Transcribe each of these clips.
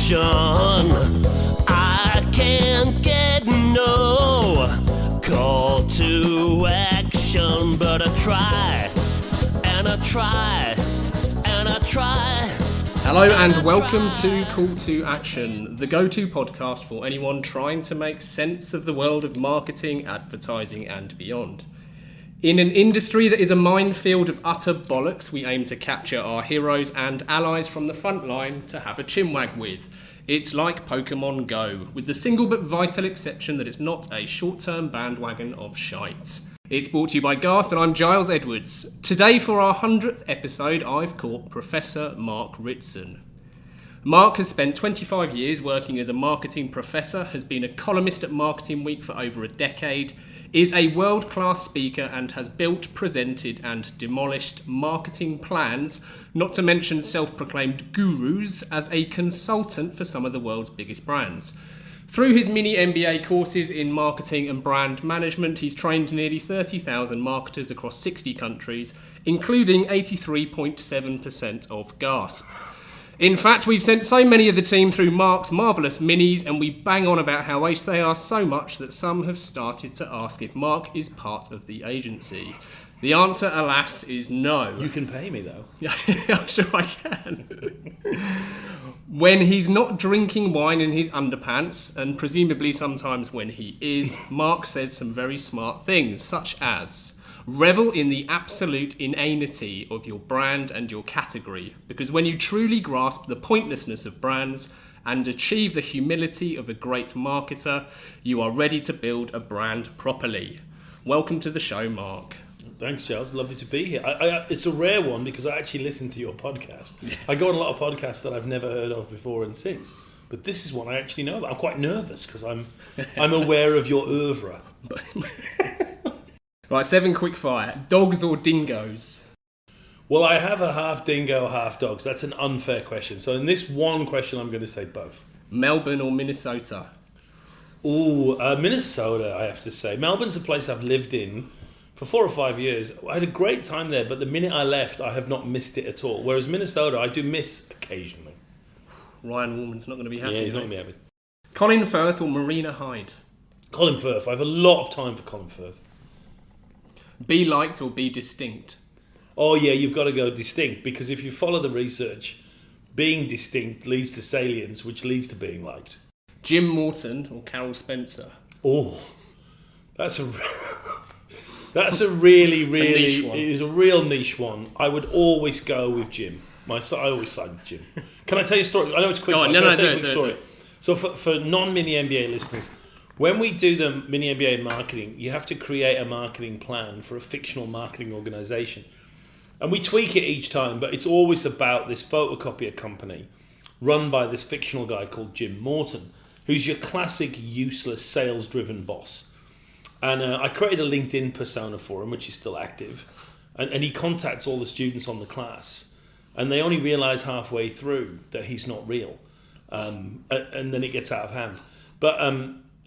action. I can't get no call to action, but I try, and I try, and I try. Hello and welcome to Call to Action, the go-to podcast for anyone trying to make sense of the world of marketing, advertising and beyond. In an industry that is a minefield of utter bollocks, we aim to capture our heroes and allies from the front line to have a chinwag with. It's like Pokemon Go, with the single but vital exception that it's not a short-term bandwagon of shite. It's brought to you by Gasp, and I'm Giles Edwards. Today for our 100th episode, I've caught Professor Mark Ritson. Mark has spent 25 years working as a marketing professor, has been a columnist at Marketing Week for over a decade, is a world-class speaker and has built, presented and demolished marketing plans, not to mention self-proclaimed gurus, as a consultant for some of the world's biggest brands. Through his Mini MBA courses in marketing and brand management, he's trained nearly 30,000 marketers across 60 countries, including 83.7% of Gasp. In fact, we've sent so many of the team through Mark's marvellous minis, and we bang on about how ace they are so much that some have started to ask if Mark is part of the agency. The answer, alas, is no. You can pay me, though. Yeah, I'm sure I can. When he's not drinking wine in his underpants, and presumably sometimes when he is, Mark says some very smart things, such as: revel in the absolute inanity of your brand and your category, because when you truly grasp the pointlessness of brands and achieve the humility of a great marketer, you are ready to build a brand properly. Welcome to the show, Mark. Thanks, Giles. Lovely to be here. It's a rare one because I actually listen to your podcast. I go on a lot of podcasts that I've never heard of before and since, but this is one I actually know about. I'm quite nervous because I'm aware of your oeuvre. Right, 7 quick fire. Dogs or dingoes? Well, I have a half dingo, half dog, so that's an unfair question. So in this one question, I'm going to say both. Melbourne or Minnesota? Ooh, Minnesota, I have to say. Melbourne's a place I've lived in for 4 or 5 years. I had a great time there, but the minute I left, I have not missed it at all. Whereas Minnesota, I do miss occasionally. Ryan Warman's not going to be happy. Yeah, he's not going to be happy. Colin Firth or Marina Hyde? Colin Firth. I have a lot of time for Colin Firth. Be liked or be distinct? Oh yeah, you've got to go distinct, because if you follow the research, being distinct leads to salience, which leads to being liked. Jim Morton or Carol Spencer? Oh, that's a really it is a real niche one. I would always go with Jim. I always side with Jim. Can I tell you a story? I know it's quick. Go on, do it. So for non-Mini MBA listeners, when we do the Mini MBA marketing, you have to create a marketing plan for a fictional marketing organisation. And we tweak it each time, but it's always about this photocopier company run by this fictional guy called Jim Morton, who's your classic useless sales-driven boss. And I created a LinkedIn persona for him, which is still active. And he contacts all the students on the class, and they only realise halfway through that he's not real. And then it gets out of hand. But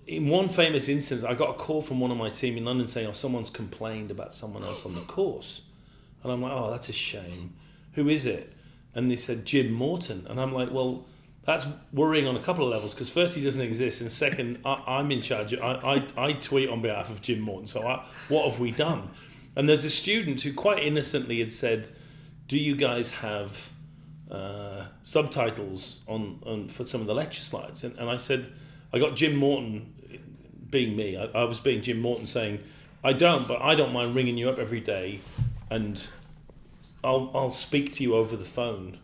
in one famous instance, I got a call from one of my team in London saying, someone's complained about someone else on the course. And I'm like, oh, that's a shame. Who is it? And they said, Jim Morton. And I'm like, well, that's worrying on a couple of levels, because first, he doesn't exist, and second, I'm in charge. I tweet on behalf of Jim Morton, so what have we done? And there's a student who quite innocently had said, do you guys have subtitles on for some of the lecture slides? And I said, I got Jim Morton, being me, I was being Jim Morton, saying, I don't mind ringing you up every day, and I'll speak to you over the phone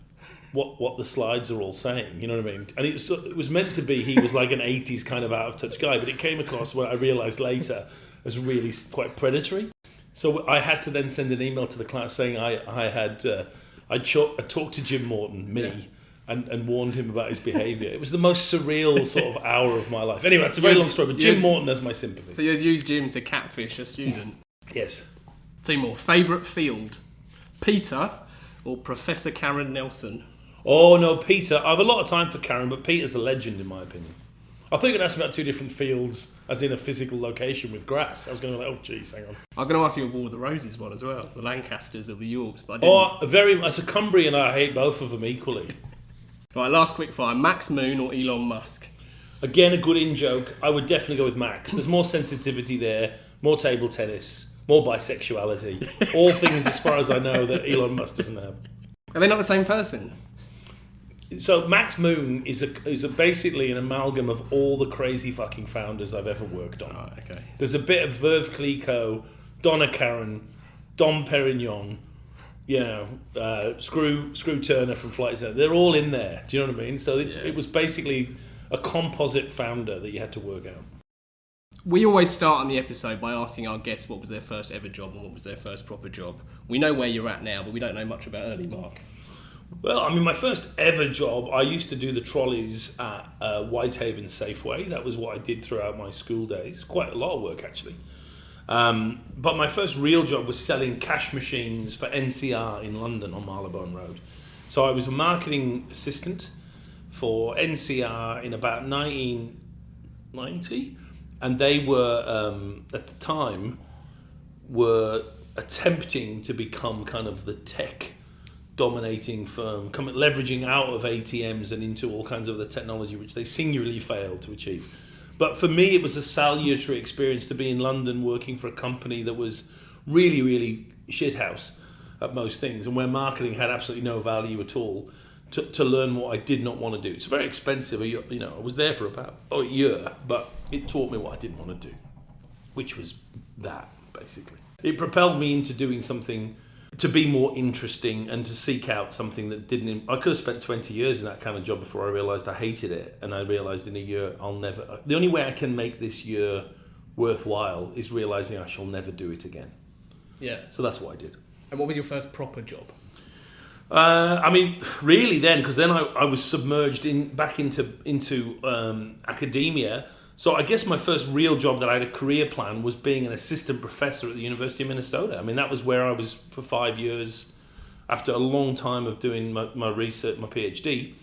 what the slides are all saying, you know what I mean? And it was meant to be, he was like an 80s kind of out of touch guy, but it came across, what I realised later, as really quite predatory. So I had to then send an email to the class saying I talked to Jim Morton, me, and warned him about his behaviour. It was the most surreal sort of hour of my life. Anyway, it's a very long story, but Jim Morton has my sympathy. So you'd use Jim to catfish a student? Yes. 2 more. Favourite field? Peter or Professor Karen Nelson? Oh no, Peter. I have a lot of time for Karen, but Peter's a legend in my opinion. I thought you were going to ask me about 2 different fields, as in a physical location with grass. I was going to oh geez, hang on. I was going to ask you a War of the Roses one as well, the Lancasters of the Yorks, but I didn't. As a Cumbrian, I hate both of them equally. Right, last quick fire. Max Moon or Elon Musk? Again, a good in-joke. I would definitely go with Max. There's more sensitivity there, more table tennis, more bisexuality. All things, as far as I know, that Elon Musk doesn't have. Are they not the same person? So Max Moon is basically an amalgam of all the crazy fucking founders I've ever worked on. Oh, okay. There's a bit of Verve Clicquot, Donna Karan, Dom Perignon, Screw Turner from Flight Centre. They're all in there. Do you know what I mean? So it was basically a composite founder that you had to work out. We always start on the episode by asking our guests what was their first ever job and what was their first proper job. We know where you're at now, but we don't know much about early Mark. Well, I mean, my first ever job, I used to do the trolleys at Whitehaven Safeway. That was what I did throughout my school days. Quite a lot of work, actually. But my first real job was selling cash machines for NCR in London on Marylebone Road. So I was a marketing assistant for NCR in about 1990. And they were, at the time, were attempting to become kind of the tech dominating firm, leveraging out of ATMs and into all kinds of the technology, which they singularly failed to achieve. But for me, it was a salutary experience to be in London working for a company that was really, really shithouse at most things, and where marketing had absolutely no value at all, to learn what I did not want to do. It's very expensive. I was there for about a year, but it taught me what I didn't want to do, which was that, basically. It propelled me into doing something to be more interesting and to seek out something that didn't... I could have spent 20 years in that kind of job before I realised I hated it, and I realised in a year I'll never... The only way I can make this year worthwhile is realising I shall never do it again. Yeah. So that's what I did. And what was your first proper job? I mean, really then, because then I was submerged back into academia. So I guess my first real job that I had a career plan was being an assistant professor at the University of Minnesota. I mean, that was where I was for 5 years. After a long time of doing my research, my PhD,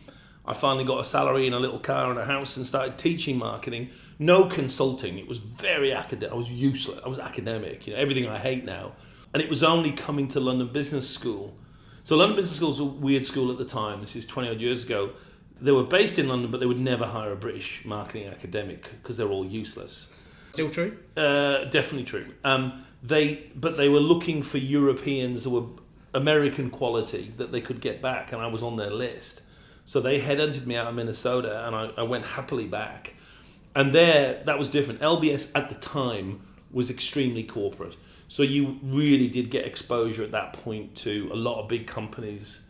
I finally got a salary and a little car and a house and started teaching marketing. No consulting. It was very academic. I was useless. I was academic. Everything I hate now. And it was only coming to London Business School. So London Business School was a weird school at the time. This is 20 odd years ago. They were based in London, but they would never hire a British marketing academic because they're all useless. Still true? Definitely true. But they were looking for Europeans who were American quality that they could get back, and I was on their list. So they headhunted me out of Minnesota, and I went happily back. And that was different. LBS at the time was extremely corporate. So you really did get exposure at that point to a lot of big companies.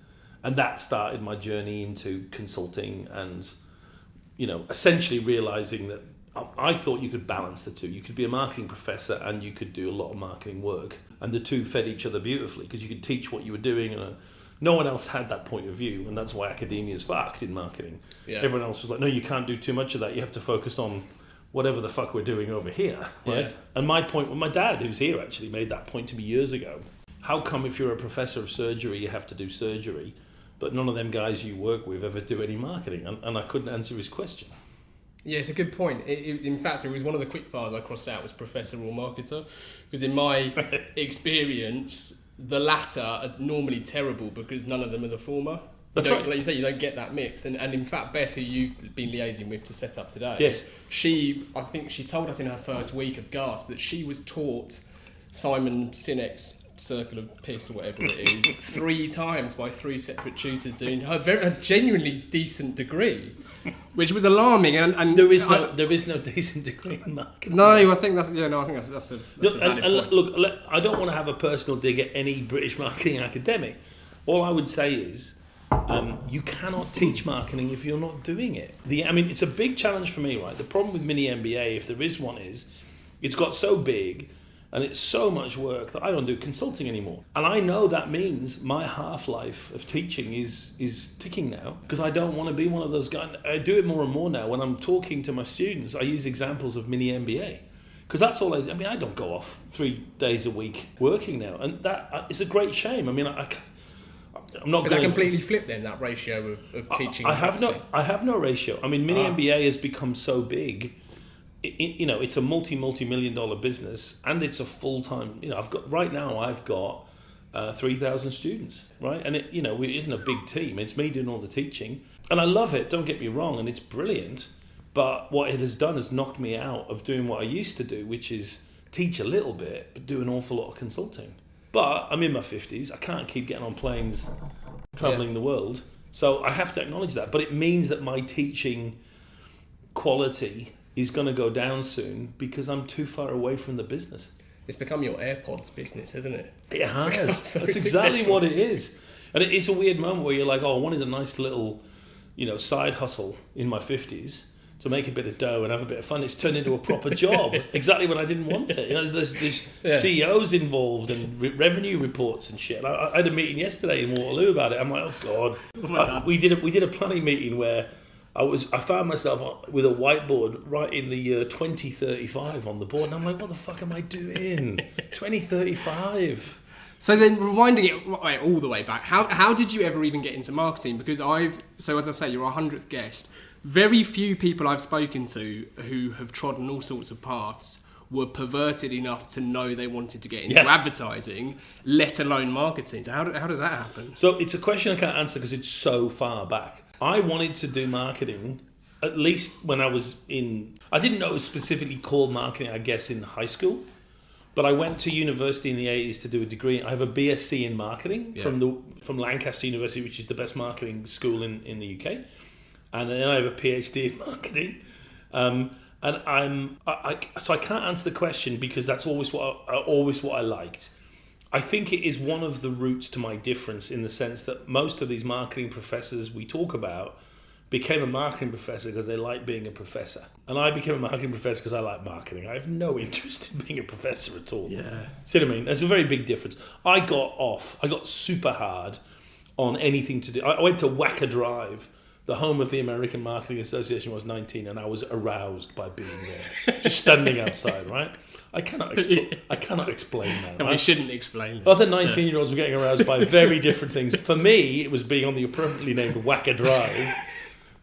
And that started my journey into consulting and, essentially realizing that I thought you could balance the two. You could be a marketing professor and you could do a lot of marketing work. And the two fed each other beautifully because you could teach what you were doing. And no one else had that point of view. And that's why academia is fucked in marketing. Yeah. Everyone else was like, no, you can't do too much of that. You have to focus on whatever the fuck we're doing over here. Right? Yeah. And my dad, who's here, actually made that point to me years ago. How come if you're a professor of surgery, you have to do surgery? But none of them guys you work with ever do any marketing. And I couldn't answer his question. Yeah, it's a good point. In fact, it was one of the quick files I crossed out was professor or marketer. Because in my experience, the latter are normally terrible because none of them are the former. That's right. Like you say, you don't get that mix. And in fact, Beth, who you've been liaising with to set up today, yes, I think she told us in her first week of Gasp that she was taught Simon Sinek's Circle of Piss or whatever it is 3 times by 3 separate tutors doing a genuinely decent degree, which was alarming. And there is no decent degree in marketing. No, I think that's a valid point. Look, I don't want to have a personal dig at any British marketing academic. All I would say is you cannot teach marketing if you're not doing it. It's a big challenge for me, right? The problem with Mini MBA, if there is one, is it's got so big and it's so much work that I don't do consulting anymore. And I know that means my half-life of teaching is ticking now because I don't want to be one of those guys. I do it more and more now. When I'm talking to my students, I use examples of Mini MBA because that's all I don't go off 3 days a week working now. And that is a great shame. I'm not. Is that completely flipped then, that ratio of teaching? I have no ratio. Mini MBA has become so big. It's a multi-million dollar business, and it's a full-time. I've got 3,000 students, right? And it isn't a big team. It's me doing all the teaching, And I love it, don't get me wrong, and it's brilliant. But what it has done is knocked me out of doing what I used to do, which is teach a little bit, but do an awful lot of consulting. But I'm in my 50s. I can't keep getting on planes, traveling the world. So I have to acknowledge that. But it means that my teaching quality is going to go down soon because I'm too far away from the business. It's become your AirPods business, isn't it? It has. So That's exactly what it is. And it's a weird moment where you're like, oh, I wanted a nice little, side hustle in my 50s to make a bit of dough and have a bit of fun. It's turned into a proper job, exactly when I didn't want it. There's CEOs involved and revenue reports and shit. I had a meeting yesterday in Waterloo about it. I'm like, oh God. We did a planning meeting where I found myself with a whiteboard right in the year 2035 on the board, and I'm like, what the fuck am I doing? 2035. So then, rewinding it all the way back, how did you ever even get into marketing? Because as I say, you're our 100th guest. Very few people I've spoken to who have trodden all sorts of paths were perverted enough to know they wanted to get into advertising, let alone marketing. So how does that happen? So it's a question I can't answer because it's so far back. I wanted to do marketing, at least when I was I didn't know it was specifically called marketing, I guess, in high school. But I went to university in the 80s to do a degree. I have a BSc in marketing from Lancaster University, which is the best marketing school in the UK. And then I have a PhD in marketing. So I can't answer the question because that's always what I liked. I think it is one of the roots to my difference in the sense that most of these marketing professors we talk about became a marketing professor because they like being a professor. And I became a marketing professor because I like marketing. I have no interest in being a professor at all. Yeah. See what I mean? There's a very big difference. I got super hard on anything to do. I went to Wacker Drive, the home of the American Marketing Association, when I was 19, and I was aroused by being there, just standing outside, right? I cannot explain that. And right? we shouldn't explain it. Other 19-year-olds were getting aroused by very different things. For me, it was being on the appropriately named Wacker Drive.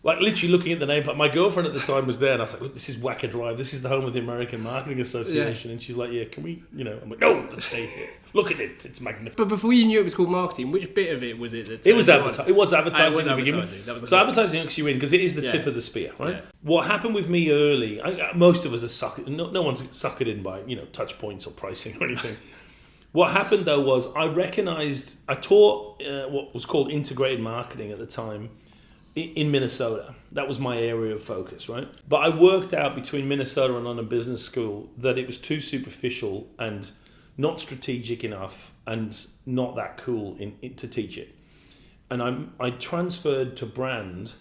Like literally looking at the name, my girlfriend at the time was there, and I was like, "Look, this is Wacker Drive. This is the home of the American Marketing Association." And she's like, "Yeah, can we?" I'm like, "No, let's stay here. Look at it. It's magnificent." But before you knew it was called marketing, which bit of it was it? It was advertising. It was advertising in the beginning. So advertising hooks you in because it is the tip of the spear, right? Yeah. What happened with me early? Most of us are suckered. No one's suckered in by touch points or pricing or anything. What happened though was I taught what was called integrated marketing at the time. In Minnesota. That was my area of focus, right? But I worked out between Minnesota and London Business School that it was too superficial and not strategic enough and not that cool to teach it. And I transferred to brand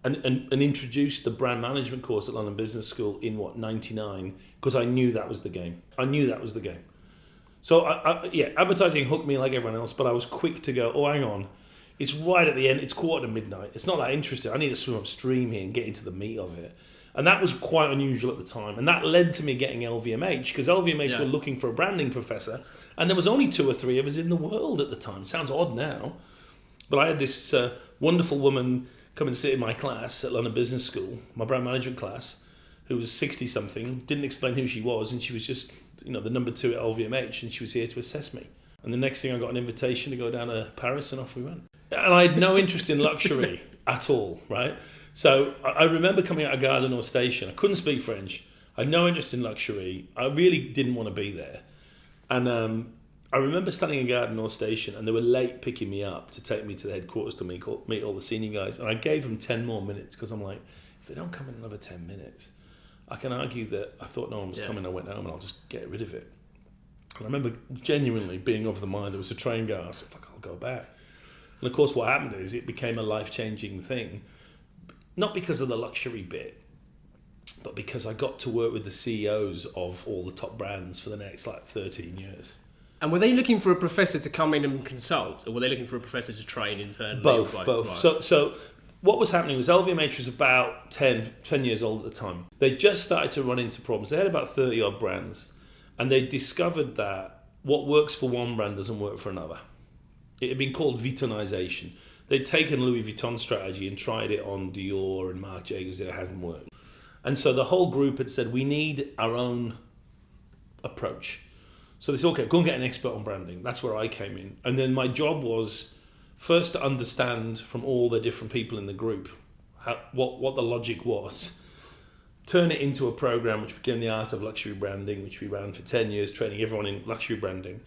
and introduced the brand management course at London Business School in 99 because I knew that was the game. So advertising hooked me like everyone else, but I was quick to go, oh, hang on. It's right at the end. It's 1:45. It's not that interesting. I need to swim upstream here and get into the meat of it. And that was quite unusual at the time. And that led to me getting LVMH because LVMH were looking for a branding professor. And there was only 2 or 3 of us in the world at the time. Sounds odd now. But I had this wonderful woman come and sit in my class at London Business School, my brand management class, who was 60-something, didn't explain who she was. And she was just, the number 2 at LVMH. And she was here to assess me. And the next thing I got an invitation to go down to Paris and off we went. And I had no interest in luxury at all, right? So I remember coming out of Gare du Nord station. I couldn't speak French. I had no interest in luxury. I really didn't want to be there. And I remember standing in Gare du Nord station and they were late picking me up to take me to the headquarters to meet all the senior guys. And I gave them 10 more minutes because I'm like, if they don't come in another 10 minutes, I can argue that I thought no one was coming. I went home and I'll just get rid of it. And I remember genuinely being of the mind there was a train going. I said, fuck, I'll go back. And of course what happened is it became a life-changing thing. Not because of the luxury bit, but because I got to work with the CEOs of all the top brands for the next 13 years. And were they looking for a professor to come in and consult, or were they looking for a professor to train internally? Both. Right. So what was happening was LVMH was about 10 years old at the time. They just started to run into problems. They had about 30 odd brands, and they discovered that what works for one brand doesn't work for another. It had been called Vuittonization. They'd taken Louis Vuitton's strategy and tried it on Dior and Marc Jacobs, and it hadn't worked. And so the whole group had said, we need our own approach. So they said, okay, go and get an expert on branding. That's where I came in. And then my job was first to understand from all the different people in the group what the logic was, turn it into a program which became the Art of Luxury Branding, which we ran for 10 years, training everyone in luxury branding,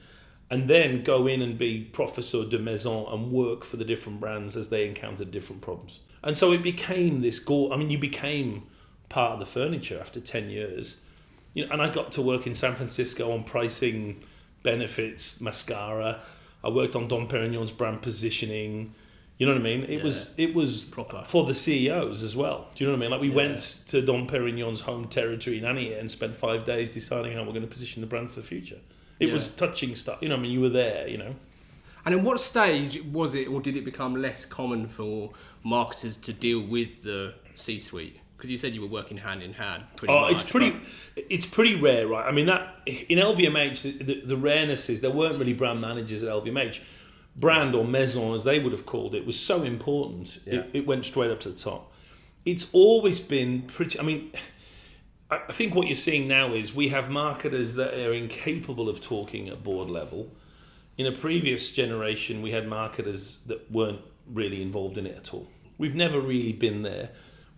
and then go in and be professeur de maison and work for the different brands as they encountered different problems. And so it became this you became part of the furniture after 10 years. And I got to work in San Francisco on pricing, benefits, mascara. I worked on Dom Perignon's brand positioning. You know what I mean? It was proper for the CEOs as well. Do you know what I mean? Like we went to Dom Perignon's home territory in Anier and spent 5 days deciding how we're going to position the brand for the future. It was touching stuff. You were there, And at what stage was it, or did it become less common for marketers to deal with the C-suite? Because you said you were working hand in hand. It's pretty rare, right? I mean, that in LVMH, the rareness is there weren't really brand managers at LVMH. Brand or maison, as they would have called it, was so important. Yeah. It went straight up to the top. It's always been pretty. I mean, I think what you're seeing now is we have marketers that are incapable of talking at board level. In a previous generation, we had marketers that weren't really involved in it at all. We've never really been there.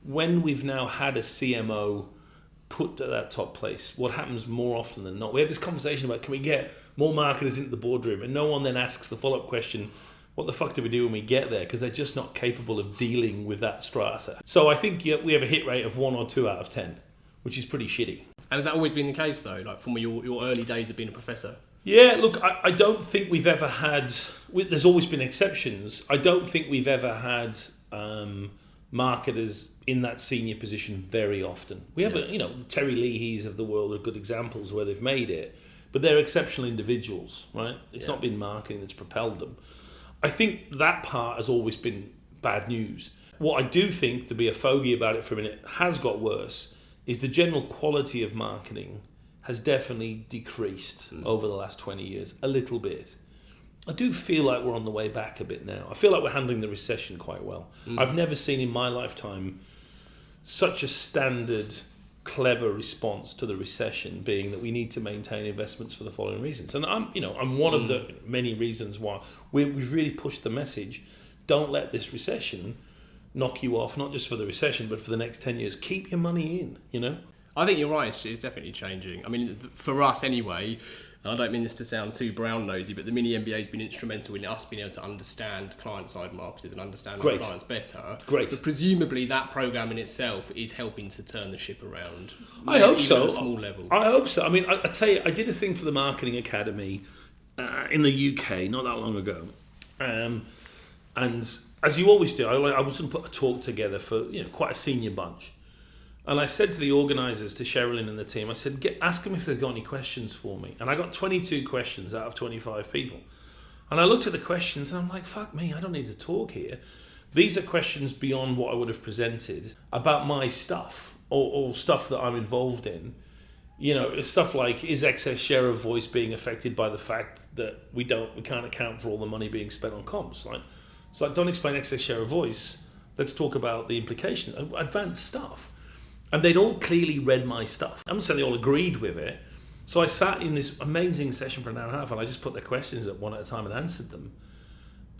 When we've now had a CMO put at that top place, what happens more often than not? We have this conversation about, can we get more marketers into the boardroom? And no one then asks the follow-up question, what the fuck do we do when we get there? Because they're just not capable of dealing with that strata. So I think we have a hit rate of 1 or 2 out of 10, which is pretty shitty. And has that always been the case, though, like from your early days of being a professor? Yeah, look, I don't think we've ever had... There's always been exceptions. I don't think we've ever had marketers in that senior position very often. We have, the Terry Leahy's of the world are good examples where they've made it, but they're exceptional individuals, right? It's not been marketing that's propelled them. I think that part has always been bad news. What I do think, to be a fogey about it for a minute, has got worse, is the general quality of marketing has definitely decreased over the last 20 years, a little bit. I do feel like we're on the way back a bit now. I feel like we're handling the recession quite well. I've never seen in my lifetime such a standard, clever response to the recession being that we need to maintain investments for the following reasons. And I'm one of the many reasons why we've really pushed the message, don't let this recession knock you off, not just for the recession, but for the next 10 years. Keep your money in, I think you're right, it's definitely changing. I mean, for us anyway, and I don't mean this to sound too brown-nosy, but the Mini MBA has been instrumental in us being able to understand client-side marketers and understand our clients better. Great. But presumably that programme in itself is helping to turn the ship around. I hope so. At a small level. I hope so. I mean, I tell you, I did a thing for the Marketing Academy in the UK not that long ago. And as you always do, I was going to put a talk together for quite a senior bunch. And I said to the organisers, to Sherilyn and the team, I said, ask them if they've got any questions for me. And I got 22 questions out of 25 people. And I looked at the questions and I'm like, fuck me, I don't need to talk here. These are questions beyond what I would have presented about my stuff or stuff that I'm involved in. Stuff like, is excess share of voice being affected by the fact that we can't account for all the money being spent on comps? So don't explain excess share of voice. Let's talk about the implications, advanced stuff. And they'd all clearly read my stuff. I'm not saying they all agreed with it. So I sat in this amazing session for an hour and a half and I just put their questions up one at a time and answered them.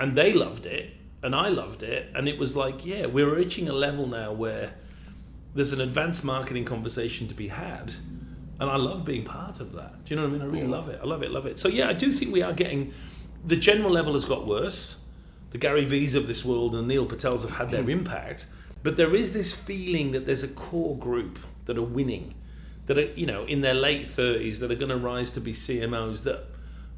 And they loved it and I loved it. And it was like, we're reaching a level now where there's an advanced marketing conversation to be had. And I love being part of that. Do you know what I mean? I really love it. I love it. So I do think we are getting... The general level has got worse. The Gary V's of this world and Neil Patels have had their impact. But there is this feeling that there's a core group that are winning, that are, in their late 30s, that are going to rise to be CMOs that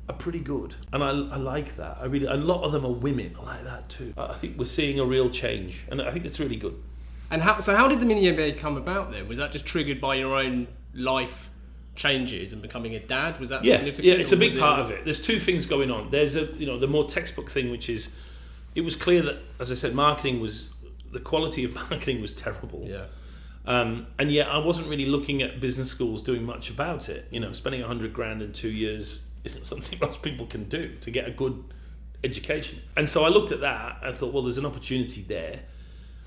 are pretty good. And I like that. A lot of them are women. I like that too. I think we're seeing a real change. And I think it's really good. And how did the Mini MBA come about then? Was that just triggered by your own life changes and becoming a dad? Was that significant? Yeah, it's a big part of it. There's two things going on. There's the more textbook thing, which is, it was clear that, as I said, the quality of marketing was terrible. Yeah. And yet I wasn't really looking at business schools doing much about it. Spending $100,000 in 2 years isn't something most people can do to get a good education. And so I looked at that. I thought, well, there's an opportunity there.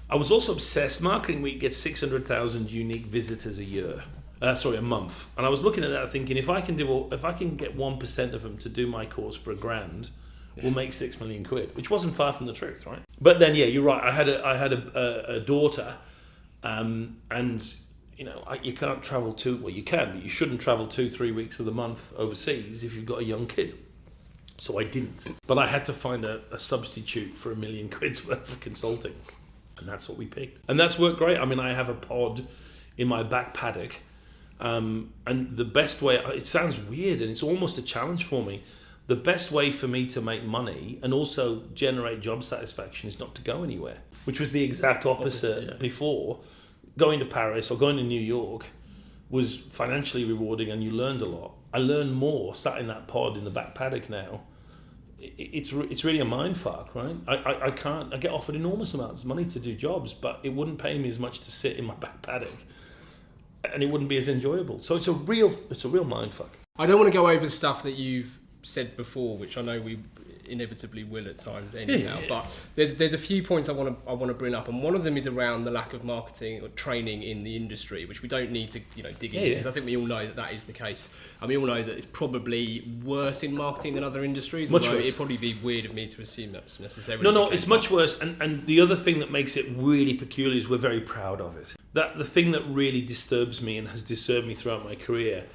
I was also obsessed. Marketing Week gets 600,000 unique visitors a month. And I was looking at that thinking, if I can get 1% of them to do my course for $1,000, will make 6 million quid, which wasn't far from the truth, right? But then, yeah, you're right. I had a daughter, and you can't travel you can, but you shouldn't travel 2-3 weeks of the month overseas if you've got a young kid. So I didn't. But I had to find a substitute for 1 million quid's worth of consulting. And that's what we picked. And that's worked great. I mean, I have a pod in my back paddock. And the best way, it sounds weird and it's almost a challenge for me. The best way for me to make money and also generate job satisfaction is not to go anywhere, which was the exact opposite before. Going to Paris or going to New York was financially rewarding and you learned a lot. I learned more sat in that pod in the back paddock now. It's really a mind fuck, right? I get offered enormous amounts of money to do jobs, but it wouldn't pay me as much to sit in my back paddock, and it wouldn't be as enjoyable. So it's a real mind fuck. I don't want to go over stuff that you've said before, which I know we inevitably will at times anyhow. But there's a few points I want to bring up, and one of them is around the lack of marketing or training in the industry, which we don't need to dig into. I think we all know that is the case, and we all know that it's probably worse in marketing than other industries. Much worse. It'd probably be weird of me to assume that's necessarily No, the case. it's much worse. And the other thing that makes it really peculiar is we're very proud of it. That the thing that really disturbs me and has disturbed me throughout my career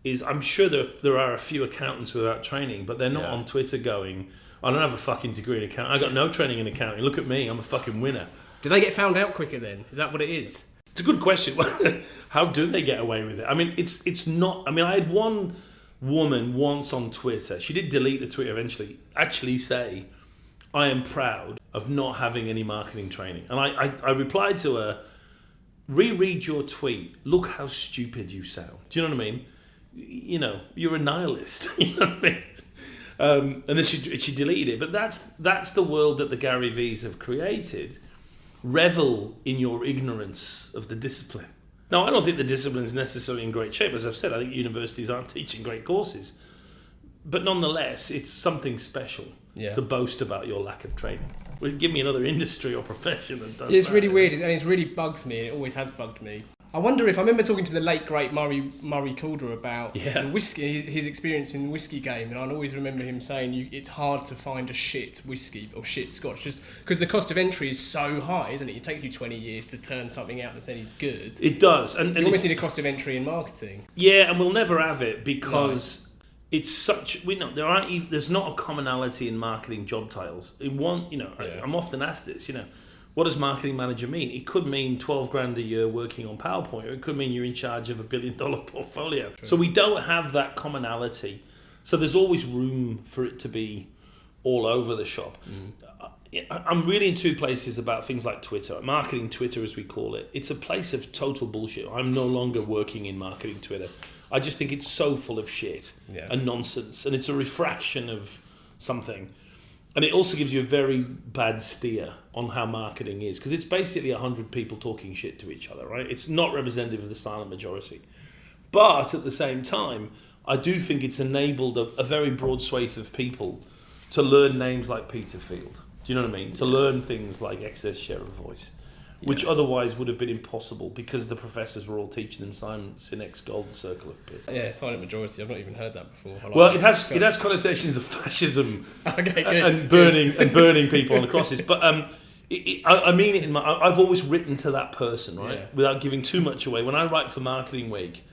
is I'm sure there are a few accountants without training, but they're not on Twitter going, I don't have a fucking degree in accounting. I got no training in accounting. Look at me, I'm a fucking winner. Do they get found out quicker then? Is that what it is? It's a good question. How do they get away with it? I mean, it's not. I mean, I had one woman once on Twitter. She did delete the tweet eventually. Actually, say, I am proud of not having any marketing training. And I replied to her, reread your tweet. Look how stupid you sound. Do you know what I mean? You're a nihilist. You know what I mean? And then she deleted it. But that's the world that the Gary V's have created. Revel in your ignorance of the discipline. Now, I don't think the discipline is necessarily in great shape. As I've said, I think universities aren't teaching great courses. But nonetheless, it's something special to boast about your lack of training. Well, give me another industry or profession that does It's that. really weird, and it really bugs me, and it always has bugged me. I wonder if I remember talking to the late great Murray Calder about the whiskey, his experience in the whiskey game, and I always remember him saying it's hard to find a shit whiskey or shit scotch just because the cost of entry is so high, isn't it? It takes you 20 years to turn something out that's any good. It does, and you almost need a cost of entry in marketing. Yeah, and we'll never have it because it's such. There's not a commonality in marketing job titles. I'm often asked this. What does marketing manager mean? It could mean 12 grand a year working on PowerPoint, or it could mean you're in charge of $1 billion portfolio. True. So we don't have that commonality. So there's always room for it to be all over the shop. I'm really in two places about things like Twitter. Marketing Twitter, as we call it. It's a place of total bullshit. I'm no longer working in marketing Twitter. I just think it's so full of shit and nonsense. And it's a refraction of something. And it also gives you a very bad steer on how marketing is, because it's basically 100 people talking shit to each other, right? It's not representative of the silent majority. But at the same time, I do think it's enabled a very broad swathe of people to learn names like Peter Field. Do you know what I mean? To learn things like excess share of voice, which otherwise would have been impossible because the professors were all teaching them Simon Sinek's golden circle of peers. Yeah, silent majority. I've not even heard that before. It has connotations of fascism and burning people on the crosses. But I mean it I've always written to that person, right? Yeah. Without giving too much away. When I write for Marketing Week,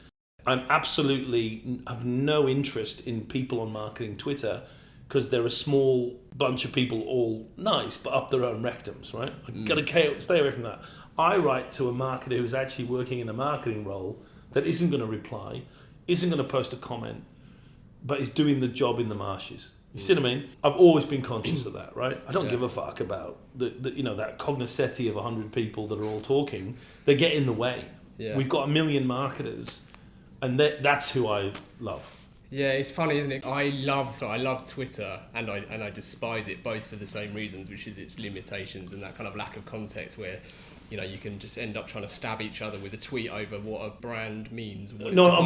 I'm absolutely have no interest in people on marketing Twitter, because they're a small bunch of people, all nice, but up their own rectums, right? I've got to stay away from that. I write to a marketer who's actually working in a marketing role that isn't going to reply, isn't going to post a comment, but is doing the job in the marshes. You see what I mean? I've always been conscious of that, right? I don't give a fuck about that cognoscenti of 100 people that are all talking. They get in the way. Yeah. We've got 1 million marketers, and that's who I love. Yeah, it's funny, isn't it? I love Twitter, and I despise it both for the same reasons, which is its limitations and that kind of lack of context where, you can just end up trying to stab each other with a tweet over what a brand means. I'm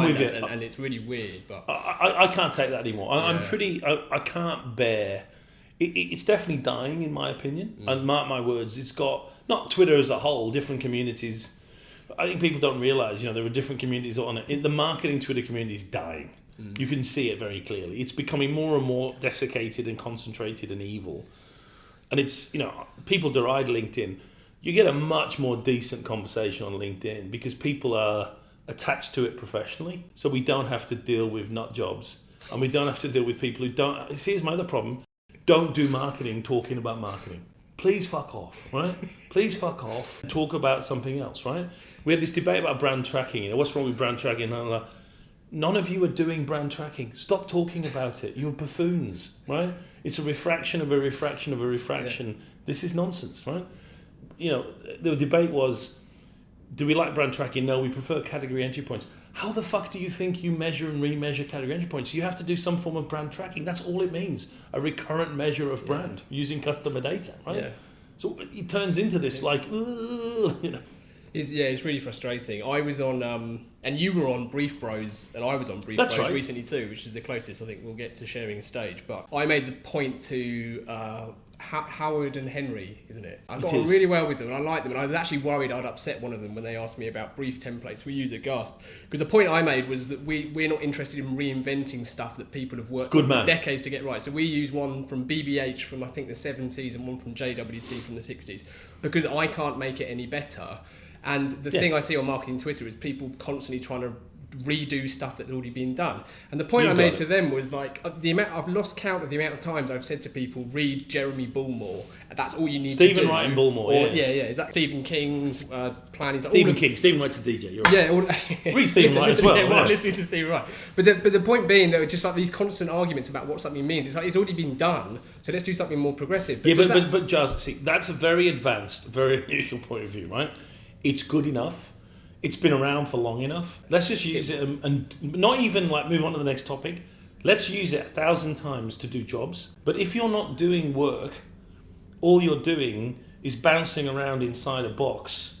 with you. And it's really weird, but I can't take that anymore. I can't bear. It's definitely dying, in my opinion. And mark my words, it's got, not Twitter as a whole, different communities. I think people don't realise, there are different communities on it. The marketing Twitter community is dying. You can see it very clearly. It's becoming more and more desiccated and concentrated and evil. And it's, people deride LinkedIn. You get a much more decent conversation on LinkedIn because people are attached to it professionally. So we don't have to deal with nut jobs. And we don't have to deal with people who don't. Here's my other problem. Don't do marketing talking about marketing. Please fuck off, right? Please fuck off and talk about something else, right? We had this debate about brand tracking. What's wrong with brand tracking? None of you are doing brand tracking. Stop talking about it. You're buffoons, right? It's a refraction of a refraction of a refraction. Yeah. This is nonsense, right? The debate was, do we like brand tracking? No, we prefer category entry points. How the fuck do you think you measure and remeasure category entry points? You have to do some form of brand tracking. That's all it means. A recurrent measure of brand using customer data, right? Yeah. So it turns into this It's really frustrating. I was on, and you were on Brief Bros, and I was on Brief Bros recently too, which is the closest I think we'll get to sharing a stage. But I made the point to Howard and Henry, isn't it? I got on really well with them, and I liked them, and I was actually worried I'd upset one of them when they asked me about brief templates we use at Gasp. Because the point I made was that we're not interested in reinventing stuff that people have worked on for decades to get right. So we use one from BBH from I think the 70s and one from JWT from the 60s, because I can't make it any better. And the thing I see on marketing Twitter is people constantly trying to redo stuff that's already been done. And the point I made to them was I've lost count of the amount of times I've said to people, read Jeremy Bullmore. That's all you need to do. Stephen Wright and Bullmore, Is that Stephen King's planning? Stephen Wright's a DJ, you're right. Read Stephen Wright as well. I'm listening to Stephen Wright. But the point being that just like these constant arguments about what something means, it's like it's already been done, so let's do something more progressive. But Giles, see, that's a very advanced, very unusual point of view, right? It's good enough. It's been around for long enough. Let's just use it and not even move on to the next topic. Let's use it 1,000 times to do jobs. But if you're not doing work, all you're doing is bouncing around inside a box,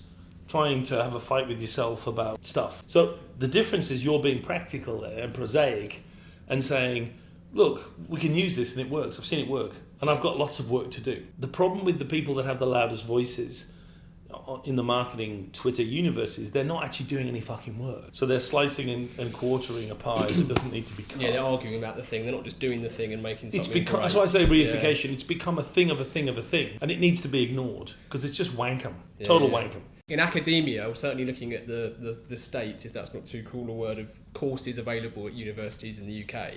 trying to have a fight with yourself about stuff. So the difference is you're being practical and prosaic and saying, look, we can use this and it works. I've seen it work. And I've got lots of work to do. The problem with the people that have the loudest voices in the marketing Twitter universe is they're not actually doing any fucking work. So they're slicing and quartering a pie that doesn't need to be cut. Yeah, they're arguing about the thing. They're not just doing the thing and making something. That's why I say reification. It's become a thing of a thing of a thing. And it needs to be ignored because it's just wankum. Total wankum. In academia, we're certainly looking at the States, if that's not too cruel a word, of courses available at universities in the UK.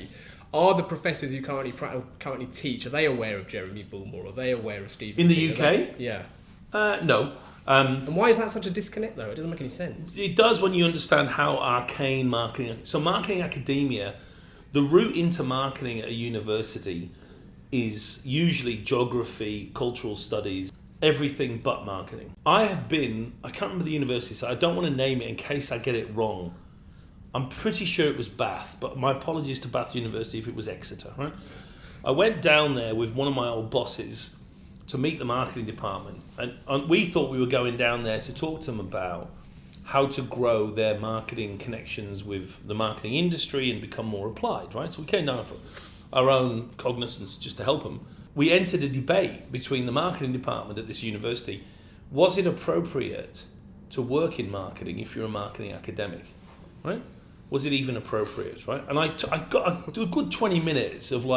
Are the professors who currently teach, are they aware of Jeremy Bullmore? Are they aware of Stephen in the UK? Yeah. No. And why is that such a disconnect, though? It doesn't make any sense. It does when you understand how arcane marketing... So marketing academia, the route into marketing at a university is usually geography, cultural studies, everything but marketing. I can't remember the university, so I don't want to name it in case I get it wrong. I'm pretty sure it was Bath, but my apologies to Bath University if it was Exeter, right? I went down there with one of my old bosses to meet the marketing department. And we thought we were going down there to talk to them about how to grow their marketing connections with the marketing industry and become more applied, right? So we came down for our own cognizance just to help them. We entered a debate between the marketing department at this university. Was it appropriate to work in marketing if you're a marketing academic, right? Was it even appropriate, right? And I got a good 20 minutes of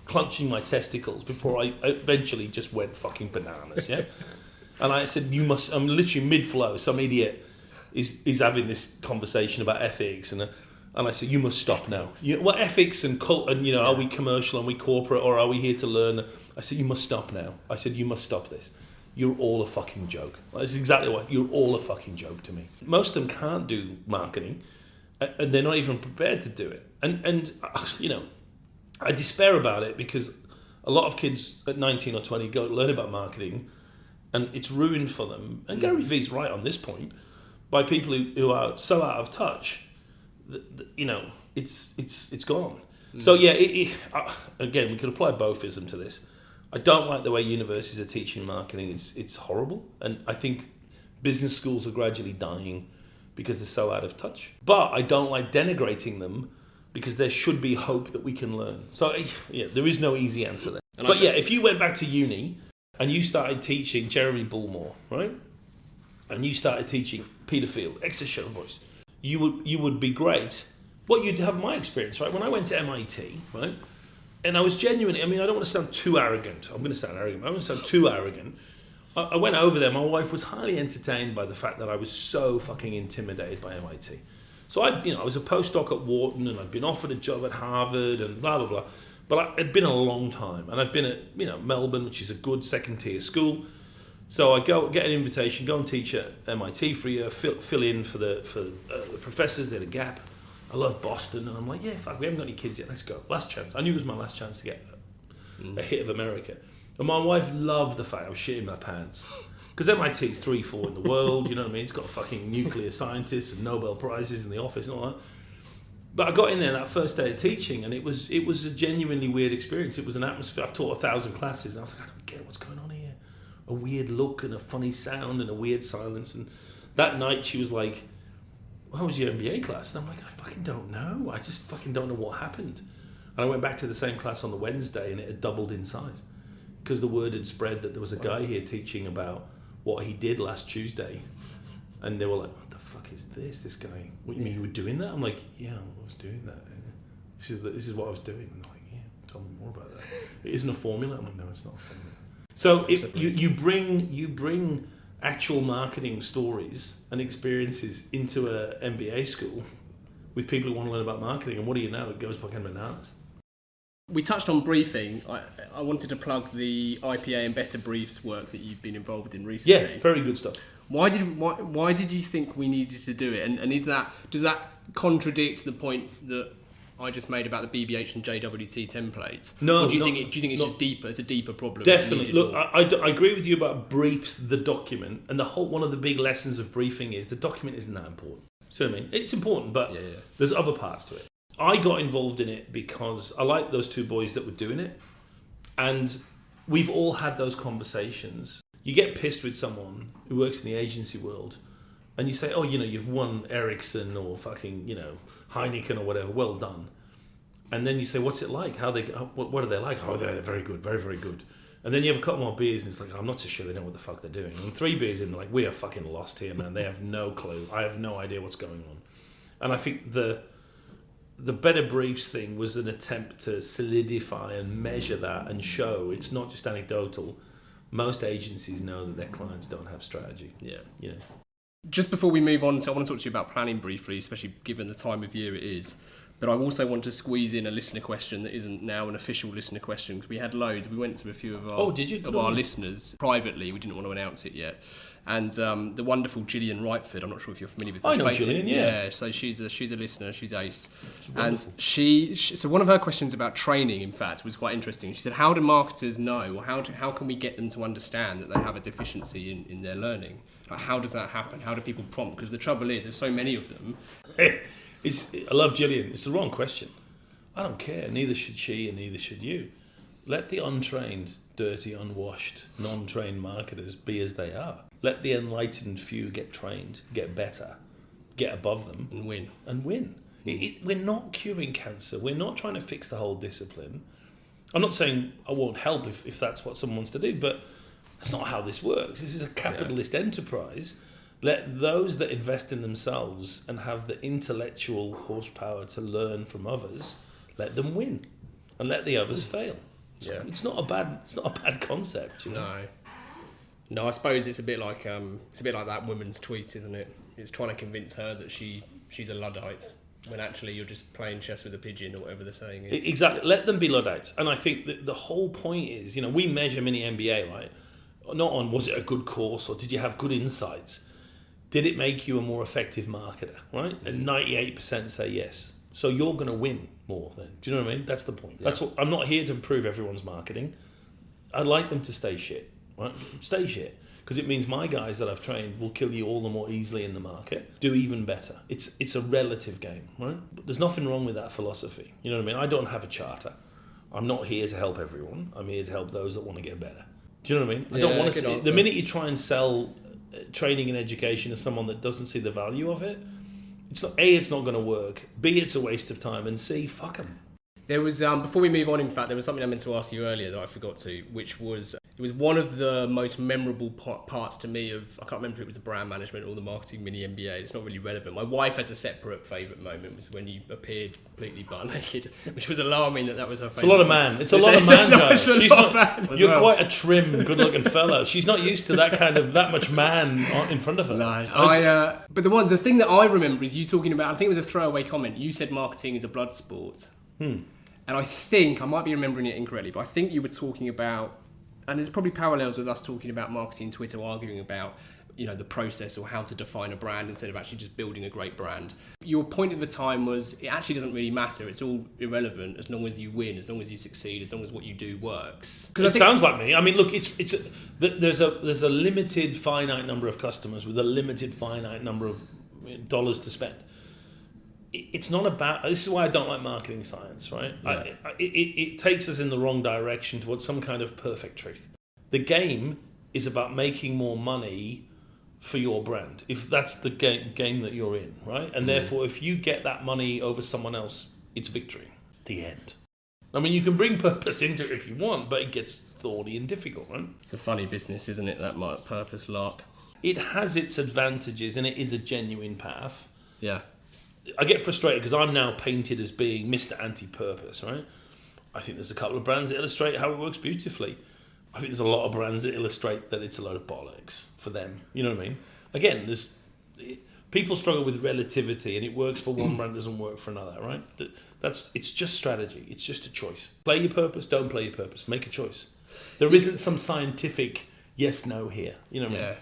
clenching my testicles before I eventually just went fucking bananas, yeah? And I said, I'm literally mid-flow, some idiot is having this conversation about ethics, and I said, you must stop now. Ethics and cult, and are we commercial, are we corporate, or are we here to learn? I said, you must stop now. I said, you must stop this. You're all a fucking joke. That's exactly what, you're all a fucking joke to me. Most of them can't do marketing, and they're not even prepared to do it. And I despair about it because a lot of kids at 19 or 20 go learn about marketing and it's ruined for them. And Gary Vee's right on this point by people who are so out of touch that it's gone. So again, we could apply bothism to this. I don't like the way universities are teaching marketing. It's horrible. And I think business schools are gradually dying because they're so out of touch. But I don't like denigrating them because there should be hope that we can learn. So, there is no easy answer there. If you went back to uni and you started teaching Jeremy Bullmore, right? And you started teaching Peter Field, Exeter Voice, you would be great, what you'd have my experience, right? When I went to MIT, right, and I was genuinely, I mean, I don't want to sound too arrogant. I'm going to sound arrogant. I don't want to sound too arrogant. I went over there. My wife was highly entertained by the fact that I was so fucking intimidated by MIT. So I was a postdoc at Wharton, and I'd been offered a job at Harvard, and blah blah blah. But it'd been a long time, and I'd been at Melbourne, which is a good second-tier school. So I get an invitation, go and teach at MIT for a year, fill in for the professors. They had a gap. I love Boston, and I'm like, yeah, fuck, we haven't got any kids yet. Let's go. Last chance. I knew it was my last chance to get a hit of America. And my wife loved the fact I was shitting my pants. Because MIT's 3-4 in the world, you know what I mean? It's got fucking nuclear scientists and Nobel Prizes in the office and all that. But I got in there that first day of teaching, and it was a genuinely weird experience. It was an atmosphere. I've taught 1,000 classes, and I was like, I don't get what's going on here. A weird look and a funny sound and a weird silence. And that night she was like, how was your MBA class? And I'm like, I fucking don't know. I just fucking don't know what happened. And I went back to the same class on the Wednesday, and it had doubled in size. Because the word had spread that there was a guy here teaching about what he did last Tuesday. And they were like, what the fuck is this guy? What, you mean you were doing that? I'm like, yeah, I was doing that. This is what I was doing. And they're like, yeah, tell me more about that. It isn't a formula? I'm like, no, it's not a formula. So if you bring actual marketing stories and experiences into a MBA school with people who want to learn about marketing, and what do you know? It goes fucking bananas. We touched on briefing. I wanted to plug the IPA and Better Briefs work that you've been involved in recently. Yeah, very good stuff. Why did you think we needed to do it? And does that contradict the point that I just made about the BBH and JWT templates? No. Or do you think it's just deeper? It's a deeper problem. Definitely. Look, I agree with you about briefs, the document, and one of the big lessons of briefing is the document isn't that important. See what I mean? It's important, but there's other parts to it. I got involved in it because I liked those two boys that were doing it, and we've all had those conversations. You get pissed with someone who works in the agency world, and you say, oh, you've won Ericsson or fucking, Heineken or whatever, well done. And then you say, what's it like? What are they like? Oh, they're very good, very, very good. And then you have a couple more beers, and it's like, I'm not so sure they know what the fuck they're doing. And 3 beers in, they're like, we are fucking lost here, man. They have no clue. I have no idea what's going on. And I think the Better Briefs thing was an attempt to solidify and measure that and show it's not just anecdotal. Most agencies know that their clients don't have strategy. Yeah. Just before we move on, I want to talk to you about planning briefly, especially given the time of year it is. But I also want to squeeze in a listener question that isn't now an official listener question, because we had loads. We went to a few of our our listeners privately. We didn't want to announce it yet. And the wonderful Gillian Rightford, I'm not sure if you're familiar with her. I know Gillian, yeah. So she's a listener, she's ace. And so one of her questions about training, in fact, was quite interesting. She said, how do marketers know, or how can we get them to understand that they have a deficiency in their learning? Like, how does that happen? How do people prompt? Because the trouble is, there's so many of them. I love Gillian. It's the wrong question. I don't care. Neither should she, and neither should you. Let the untrained, dirty, unwashed, non-trained marketers be as they are. Let the enlightened few get trained, get better, get above them, and win. We're not curing cancer. We're not trying to fix the whole discipline. I'm not saying I won't help if that's what someone wants to do, but that's not how this works. This is a capitalist enterprise. Let those that invest in themselves and have the intellectual horsepower to learn from others, let them win, and let the others fail. Yeah. It's not a bad concept, No, I suppose it's a bit like that woman's tweet, isn't it? It's trying to convince her that she's a Luddite, when actually you're just playing chess with a pigeon, or whatever the saying is. Exactly. Let them be Luddites. And I think that the whole point is, we measure Mini MBA, right? Not on was it a good course, or did you have good insights? Did it make you a more effective marketer, right? And 98% say yes. So you're going to win more then. Do you know what I mean? That's the point. Yeah. I'm not here to improve everyone's marketing. I'd like them to stay shit, right? Stay shit. Because it means my guys that I've trained will kill you all the more easily in the market, do even better. It's a relative game, right? But there's nothing wrong with that philosophy. You know what I mean? I don't have a charter. I'm not here to help everyone. I'm here to help those that want to get better. Do you know what I mean? I don't want to see the minute you try and sell training and education to someone that doesn't see the value of it, it's not going to work. B, it's a waste of time, and C, fuck them. There was before we move on, in fact, there was something I meant to ask you earlier that I forgot to, which was It was one of the most memorable parts to me of, I can't remember if it was the brand management or the marketing mini MBA, it's not really relevant. My wife has a separate favourite moment, was when you appeared completely butt naked, which was alarming that was her favourite. It's a lot of man. It's a lot of man, guys. You're quite a trim, good-looking fellow. She's not used to that much man in front of her. No, but the thing that I remember is you talking about, I think it was a throwaway comment, you said marketing is a blood sport. And I think, I might be remembering it incorrectly, but I think you were talking about, and there's probably parallels with us talking about marketing, Twitter arguing about, the process or how to define a brand instead of actually just building a great brand. Your point at the time was it actually doesn't really matter. It's all irrelevant as long as you win, as long as you succeed, as long as what you do works. It sounds like me. I mean, look, there's a limited finite number of customers with a limited finite number of dollars to spend. It's not about, this is why I don't like marketing science, right? Yeah. It takes us in the wrong direction towards some kind of perfect truth. The game is about making more money for your brand, if that's the game that you're in, right? And therefore, if you get that money over someone else, it's victory. The end. I mean, you can bring purpose into it if you want, but it gets thorny and difficult, right? It's a funny business, isn't it, that purpose lark? It has its advantages, and it is a genuine path. Yeah. I get frustrated because I'm now painted as being Mr. Anti-Purpose, right? I think there's a couple of brands that illustrate how it works beautifully. I think there's a lot of brands that illustrate that it's a load of bollocks for them. You know what I mean? Again, people struggle with relativity, and it works for one brand, doesn't work for another, right? It's just strategy. It's just a choice. Play your purpose, don't play your purpose. Make a choice. There isn't some scientific yes-no here. You know what I mean?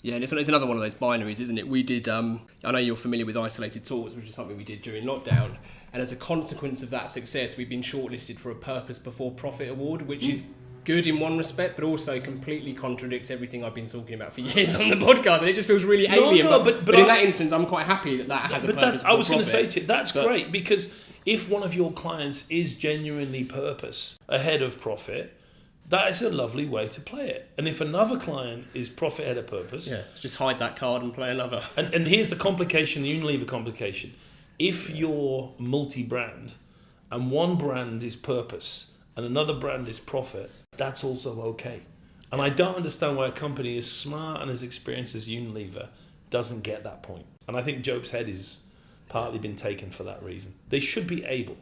Yeah, and it's another one of those binaries, isn't it? We did, I know you're familiar with isolated talks, which is something we did during lockdown. And as a consequence of that success, we've been shortlisted for a Purpose Before Profit award, which is good in one respect, but also completely contradicts everything I've been talking about for years on the podcast. And it just feels really alien. But in that instance, I'm quite happy that has a Purpose Before Profit. I was going to say to you, that's great, because if one of your clients is genuinely purpose ahead of profit, that is a lovely way to play it. And if another client is profit ahead of purpose... Yeah, just hide that card and play another. And here's the complication, the Unilever complication. If you're multi-brand and one brand is purpose and another brand is profit, that's also okay. And I don't understand why a company as smart and as experienced as Unilever doesn't get that point. And I think Jope's head is partly been taken for that reason. They should be able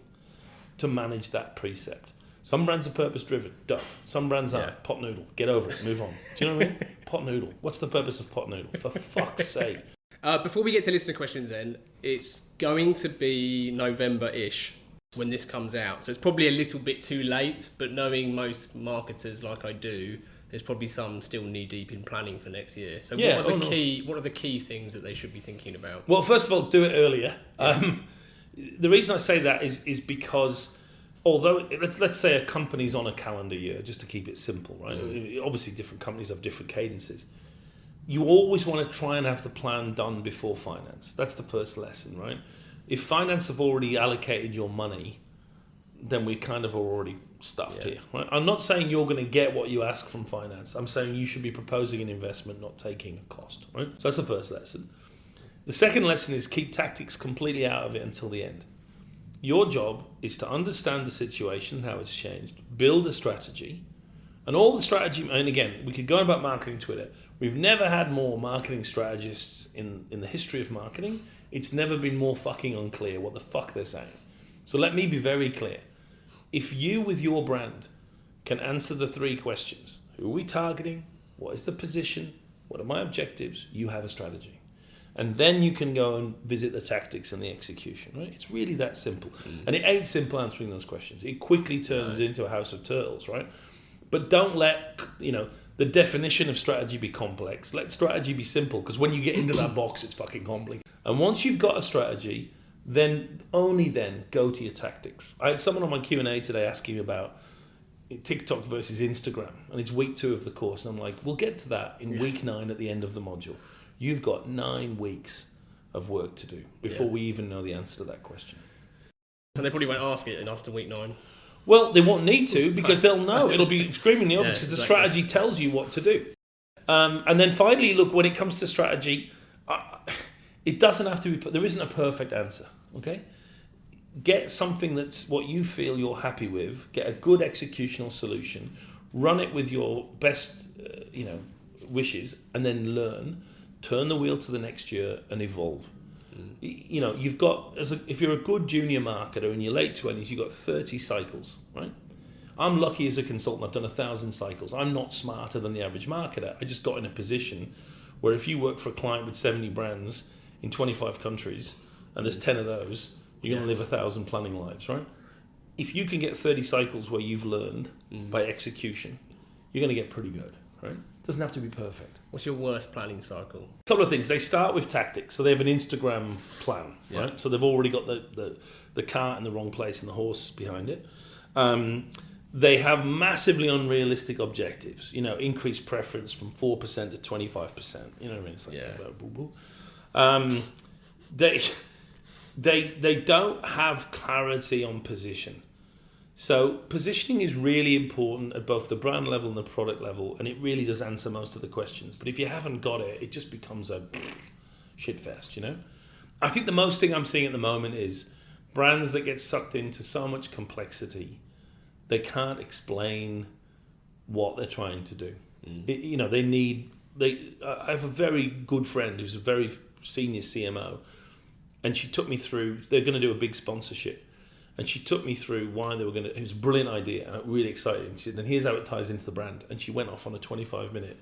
to manage that precept. Some brands are purpose-driven, Dove. Some brands aren't. Pot Noodle, get over it, move on. Do you know what I mean? Pot Noodle. What's the purpose of Pot Noodle? For fuck's sake. Before we get to listener questions then, it's going to be November-ish when this comes out. So it's probably a little bit too late, but knowing most marketers like I do, there's probably some still knee-deep in planning for next year. So what are the key things that they should be thinking about? Well, first of all, do it earlier. The reason I say that is because... Although, let's say a company's on a calendar year, just to keep it simple, right? Obviously, different companies have different cadences. You always want to try and have the plan done before finance. That's the first lesson, right? If finance have already allocated your money, then we kind of already stuffed here, right? I'm not saying you're going to get what you ask from finance. I'm saying you should be proposing an investment, not taking a cost, right? So that's the first lesson. The second lesson is keep tactics completely out of it until the end. Your job is to understand the situation, how it's changed, build a strategy, and all the strategy, and again, we could go about marketing Twitter. We've never had more marketing strategists in the history of marketing. It's never been more fucking unclear what the fuck they're saying. So let me be very clear. If you, with your brand, can answer the three questions, who are we targeting? What is the position? What are my objectives? You have a strategy. And then you can go and visit the tactics and the execution, right? It's really that simple. And it ain't simple answering those questions. It quickly turns into a house of turtles, right? But don't let, the definition of strategy be complex. Let strategy be simple, because when you get into that box, it's fucking complex. And once you've got a strategy, then only then go to your tactics. I had someone on my Q&A today asking me about TikTok versus Instagram, and it's week 2 of the course. And I'm like, we'll get to that in week 9 at the end of the module. You've got 9 weeks of work to do before we even know the answer to that question. And they probably won't ask it after week 9. Well, they won't need to, because they'll know. It'll be screaming obvious, because the strategy tells you what to do. And then finally, look, when it comes to strategy, it doesn't have to be... There isn't a perfect answer, okay? Get something that's what you feel you're happy with. Get a good executional solution. run it with your best, wishes, and then learn, turn the wheel to the next year and evolve. You've got, if you're a good junior marketer in your late 20s, you've got 30 cycles, right? I'm lucky as a consultant, I've done 1,000 cycles. I'm not smarter than the average marketer. I just got in a position where if you work for a client with 70 brands in 25 countries, and there's 10 of those, you're going to live 1,000 planning lives, right? If you can get 30 cycles where you've learned by execution, you're going to get pretty good, right? Doesn't have to be perfect. What's your worst planning cycle? A couple of things. They start with tactics. So they have an Instagram plan, right? So they've already got the cart in the wrong place and the horse behind it. They have massively unrealistic objectives. Increased preference from 4% to 25%. You know what I mean? It's like They don't have clarity on position. So positioning is really important at both the brand level and the product level, and it really does answer most of the questions. But if you haven't got it, it just becomes a shit fest, I think the most thing I'm seeing at the moment is brands that get sucked into so much complexity, they can't explain what they're trying to do. I have a very good friend who's a very senior CMO, and she took me through, they're going to do a big sponsorship. And she took me through why they were going to, it was a brilliant idea, really exciting. She said, and here's how it ties into the brand. And she went off on a 25-minute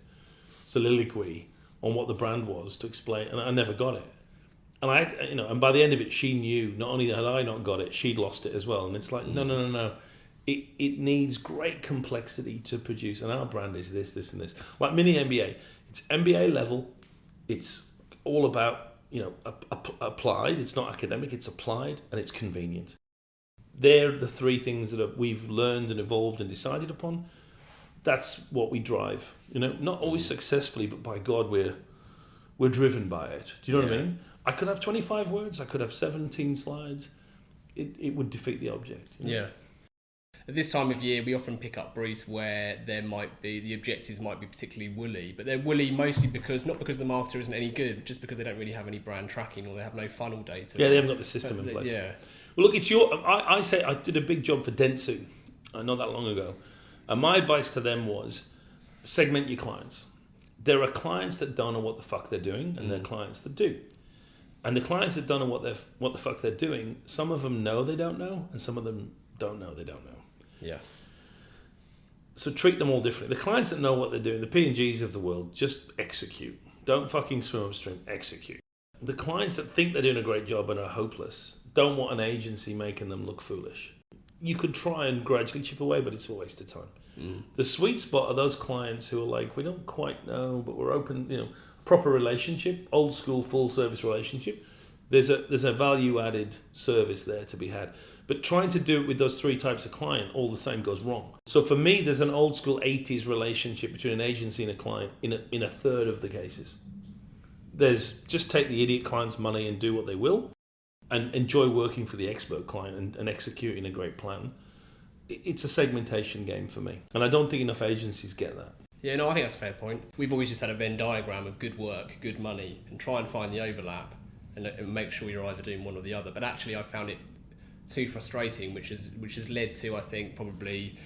soliloquy on what the brand was to explain, and I never got it. And and by the end of it, she knew, not only had I not got it, she'd lost it as well. And it's like, no. It needs great complexity to produce, and our brand is this, and this. Like Mini MBA, it's MBA level, it's all about, applied, it's not academic, it's applied, and it's convenient. They're the three things that we've learned and evolved and decided upon. That's what we drive. Not always successfully, but by God, we're driven by it. Do you know what I mean? I could have 25 words. I could have 17 slides. It would defeat the object. Yeah. At this time of year, we often pick up briefs where the objectives might be particularly woolly, but they're woolly mostly not because the marketer isn't any good, but just because they don't really have any brand tracking or they have no funnel data. Yeah, they haven't got the system in place. Yeah. Well, look, I say I did a big job for Dentsu not that long ago. And my advice to them was segment your clients. There are clients that don't know what the fuck they're doing, and there are clients that do. And the clients that don't know what the fuck they're doing, some of them know they don't know, and some of them don't know they don't know. Yeah. So treat them all differently. The clients that know what they're doing, the P&Gs of the world, just execute. Don't fucking swim upstream, execute. The clients that think they're doing a great job and are hopeless don't want an agency making them look foolish. You could try and gradually chip away, but it's a waste of time. The sweet spot are those clients who are like, we don't quite know, but we're open, proper relationship, old school full service relationship. There's a value added service there to be had. But trying to do it with those three types of client, all the same goes wrong. So for me, there's an old school 80s relationship between an agency and a client in a third of the cases. There's just take the idiot client's money and do what they will, and enjoy working for the expert client and executing a great plan. It's a segmentation game for me. And I don't think enough agencies get that. Yeah, no, I think that's a fair point. We've always just had a Venn diagram of good work, good money, and try and find the overlap and make sure you're either doing one or the other. But actually, I found it too frustrating, which has led to, I think, probably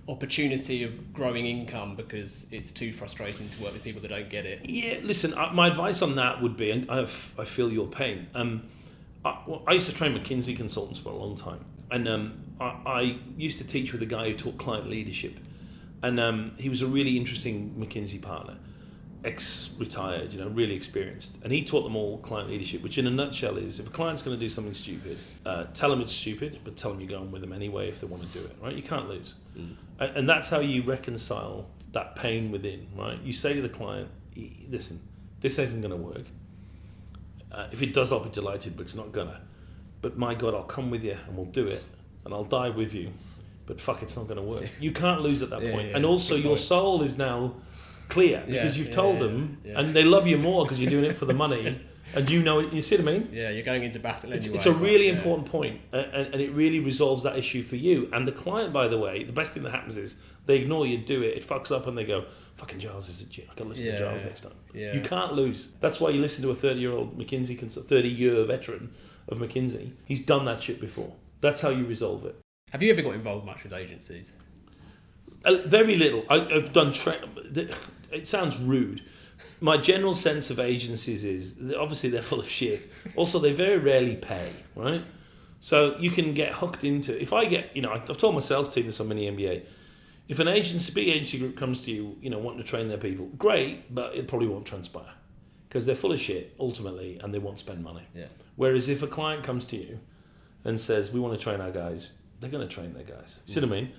opportunity of growing income because it's too frustrating to work with people that don't get it. Yeah, listen, my advice on that would be, and I feel your pain. I used to train McKinsey consultants for a long time, and I used to teach with a guy who taught client leadership, and he was a really interesting McKinsey partner, ex-retired, really experienced, and he taught them all client leadership, which in a nutshell is, if a client's going to do something stupid, tell them it's stupid, but tell them you're going with them anyway if they want to do it, right? You can't lose. And that's how you reconcile that pain within, right? You say to the client, listen, this isn't going to work. If it does, I'll be delighted, but it's not gonna. But my God, I'll come with you and we'll do it, and I'll die with you. But fuck, it's not gonna work. You can't lose at that point. And also, your soul is now clear because you've told them, and they love you more because you're doing it for the money. And you see what I mean? Yeah, you're going into battle anyway. It's a really important point, and it really resolves that issue for you. And the client, by the way, the best thing that happens is they ignore you, do it, it fucks up, and they go, fucking Giles is a G. I can listen to Giles next time. Yeah. You can't lose. That's why you listen to a 30-year-old McKinsey, 30-year veteran of McKinsey. He's done that shit before. That's how you resolve it. Have you ever got involved much with agencies? Very little. I've done. It sounds rude. My general sense of agencies is that obviously they're full of shit. Also, they very rarely pay, right? So you can get hooked into. If I get, I've told my sales team this on Mini MBA. If an big agency group comes to you, wanting to train their people, great, but it probably won't transpire because they're full of shit ultimately, and they won't spend money. Yeah. Whereas if a client comes to you and says, "We want to train our guys," they're going to train their guys. See what I mean?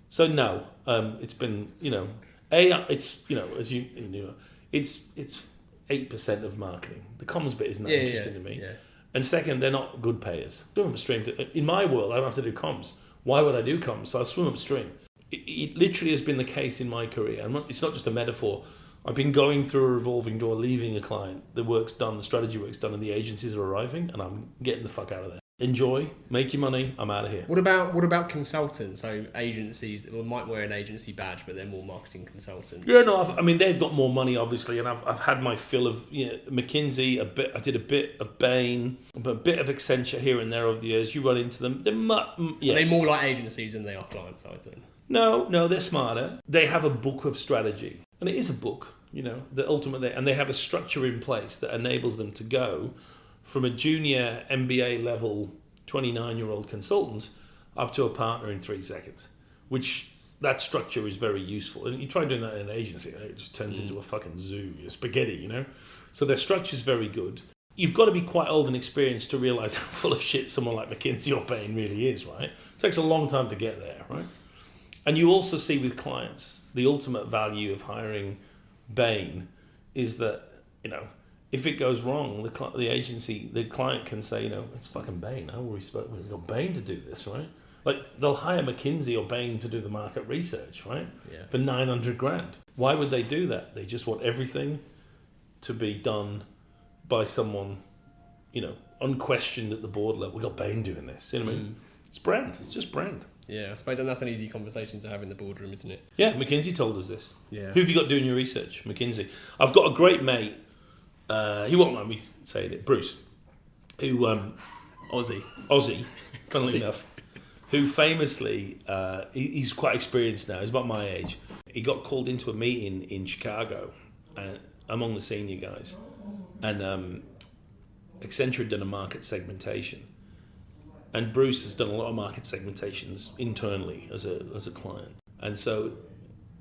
So no, it's been, it's as you know, it's 8% of marketing. The comms bit isn't that interesting to me. Yeah. And second, they're not good payers. Swim upstream. In my world, I don't have to do comms. Why would I do comms? So I swim upstream. It literally has been the case in my career. It's not just a metaphor. I've been going through a revolving door, leaving a client. The work's done, the strategy work's done, and the agencies are arriving, and I'm getting the fuck out of there. Enjoy, make your money, I'm out of here. What about consultants? So agencies that might wear an agency badge, but they're more marketing consultants. Yeah, no, they've got more money, obviously, and I've had my fill of McKinsey, I did a bit of Bain, a bit of Accenture here and there over the years. You run into them. Are they more like agencies than they are client side then? No, they're smarter. They have a book of strategy, and it is a book, the ultimate, and they have a structure in place that enables them to go from a junior MBA level 29-year-old consultant up to a partner in 3 seconds, which that structure is very useful. And you try doing that in an agency, and it just turns into a fucking zoo, spaghetti, So their structure is very good. You've got to be quite old and experienced to realise how full of shit someone like McKinsey or Bain really is, right? It takes a long time to get there, right? And you also see with clients, the ultimate value of hiring Bain is that, if it goes wrong, the agency, the client can say, it's fucking Bain. We've got Bain to do this, right? Like they'll hire McKinsey or Bain to do the market research, right? Yeah. For $900,000. Why would they do that? They just want everything to be done by someone, unquestioned at the board level. We got Bain doing this. You know what I mean? It's brand. It's just brand. Yeah, I suppose that's an easy conversation to have in the boardroom, isn't it? Yeah, McKinsey told us this. Yeah. Who have you got doing your research? McKinsey. I've got a great mate. He won't mind me saying it. Bruce, who Aussie, funnily enough, who famously he's quite experienced now. He's about my age. He got called into a meeting in Chicago, among the senior guys, and Accenture had done a market segmentation. And Bruce has done a lot of market segmentations internally as a client. And so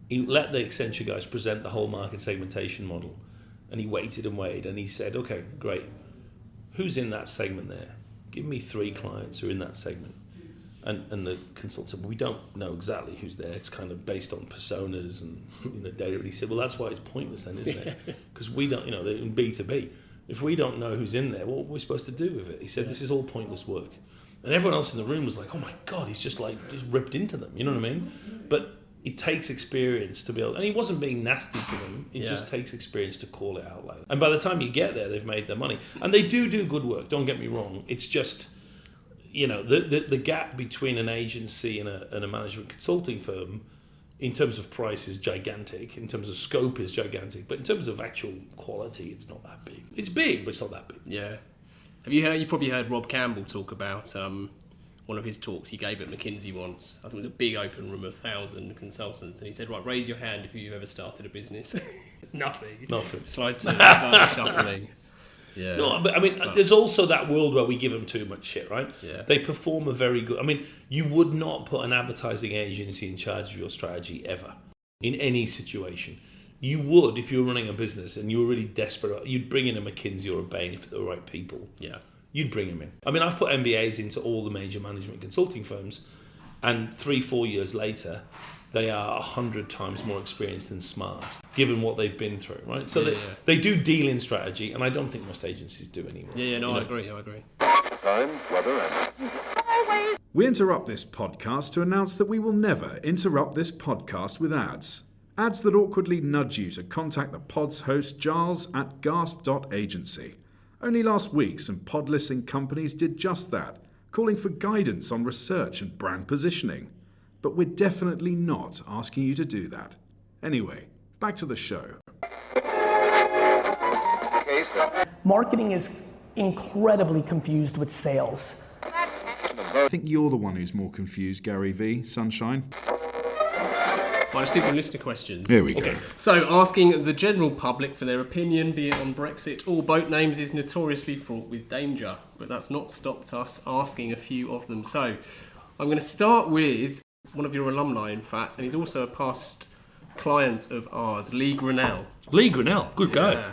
he let the Accenture guys present the whole market segmentation model. And he waited and waited. And he said, okay, great. Who's in that segment there? Give me 3 clients who are in that segment. And the consultant said, well, we don't know exactly who's there. It's kind of based on personas and data. And he said, well, that's why it's pointless then, isn't it? Because we don't, they're in B2B. If we don't know who's in there, what are we supposed to do with it? He said, this is all pointless work. And everyone else in the room was like, oh my God, he's just ripped into them. You know what I mean? But it takes experience to be able, and he wasn't being nasty to them. It just takes experience to call it out like that. And by the time you get there, they've made their money. And they do good work, don't get me wrong. It's just, the gap between an agency and a management consulting firm in terms of price is gigantic, in terms of scope is gigantic, but in terms of actual quality, it's not that big. It's big, but it's not that big. Yeah. You've probably heard Rob Campbell talk about one of his talks he gave at McKinsey once. I think it was a big open room of 1,000 consultants, and he said, right, raise your hand if you've ever started a business. Nothing. Slide 2, shuffling. Yeah. No, but there's also that world where we give them too much shit, right? Yeah. They perform a very good, you would not put an advertising agency in charge of your strategy ever, in any situation. You would, if you were running a business and you were really desperate, you'd bring in a McKinsey or a Bain if they're the right people. Yeah. You'd bring them in. I've put MBAs into all the major management consulting firms, and 3-4 years later, they are 100 times more experienced and smart, given what they've been through, right? So they do deal in strategy, and I don't think most agencies do anymore. I agree. Time, weather, and... We interrupt this podcast to announce that we will never interrupt this podcast with ads. Ads that awkwardly nudge you to contact the pod's host Giles at gasp.agency. Only last week, some pod listing companies did just that, calling for guidance on research and brand positioning. But we're definitely not asking you to do that. Anyway, back to the show. Marketing is incredibly confused with sales. I think you're the one who's more confused, Gary V. Sunshine. Well, let's do some listener questions. Here we go. So, asking the general public for their opinion, be it on Brexit or boat names, is notoriously fraught with danger. But that's not stopped us asking a few of them. So, I'm going to start with one of your alumni, in fact, and he's also a past client of ours, Lee Grinnell. Lee Grinnell, good guy. Yeah.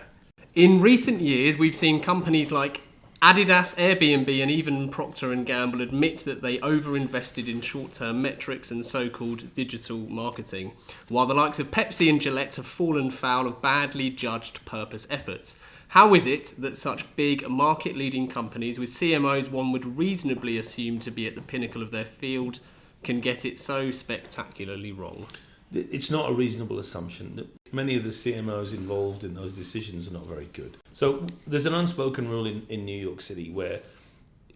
In recent years, we've seen companies like Adidas, Airbnb, and even Procter & Gamble admit that they overinvested in short-term metrics and so-called digital marketing, while the likes of Pepsi and Gillette have fallen foul of badly judged purpose efforts. How is it that such big market-leading companies with CMOs one would reasonably assume to be at the pinnacle of their field can get it so spectacularly wrong? It's not a reasonable assumption. Many of the CMOs involved in those decisions are not very good. So there's an unspoken rule in New York City where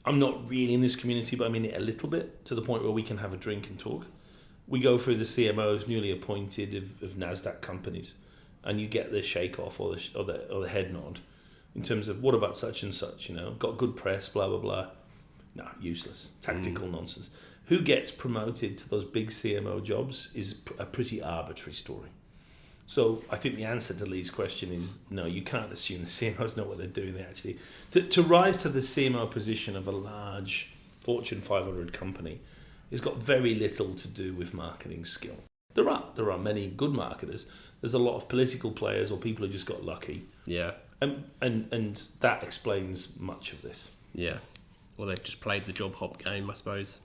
I'm not really in this community, but I'm in it a little bit, to the point where we can have a drink and talk. We go through the CMOs newly appointed of NASDAQ companies, and you get the shake off or the head nod in terms of what about such and such, got good press, blah, blah, blah. No, useless, tactical nonsense. Who gets promoted to those big CMO jobs is a pretty arbitrary story. So I think the answer to Lee's question is no, you can't assume the CMOs know what they're doing. They actually, to rise to the CMO position of a large Fortune 500 company has got very little to do with marketing skill. There are many good marketers. There's a lot of political players or people who just got lucky. Yeah. And that explains much of this. Yeah. Well, they've just played the job hop game, I suppose.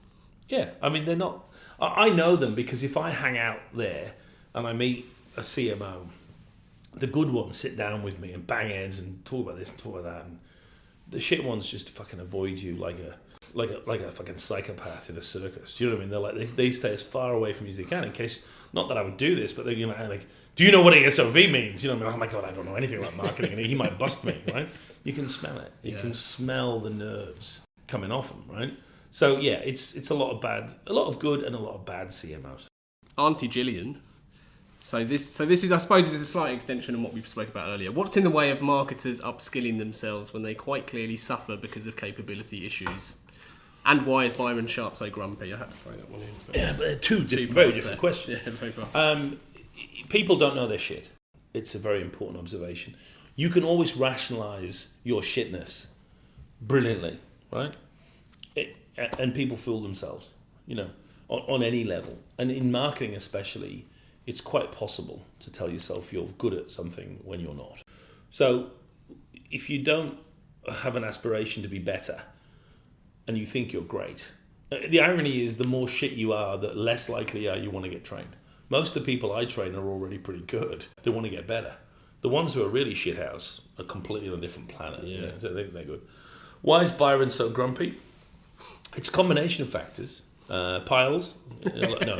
Yeah, I mean, they're not... I know them because if I hang out there and I meet a CMO, the good ones sit down with me and bang heads and talk about this and talk about that, and the shit ones just fucking avoid you like a fucking psychopath in a circus. Do you know what I mean? They're like they stay as far away from you as they can in case... Not that I would do this, but they're like, do you know what ASOV means? You know, I mean, oh my God, I don't know anything about marketing, and he might bust me, right? You can smell it. You can smell the nerves coming off them, right? So yeah, it's a lot of good and a lot of bad CMOs. Auntie Gillian. So this is, I suppose, is a slight extension on what we spoke about earlier. What's in the way of marketers upskilling themselves when they quite clearly suffer because of capability issues? And why is Byron Sharp so grumpy? I had to throw that one in. Yeah, two very different questions. Yeah, very people don't know their shit. It's a very important observation. You can always rationalise your shitness brilliantly, right? And people fool themselves, on any level. And in marketing especially, it's quite possible to tell yourself you're good at something when you're not. So if you don't have an aspiration to be better and you think you're great, the irony is the more shit you are, the less likely you want to get trained. Most of the people I train are already pretty good. They want to get better. The ones who are really shithouse are completely on a different planet. Yeah. So they're good. Why is Byron so grumpy? It's a combination of factors. Piles. No.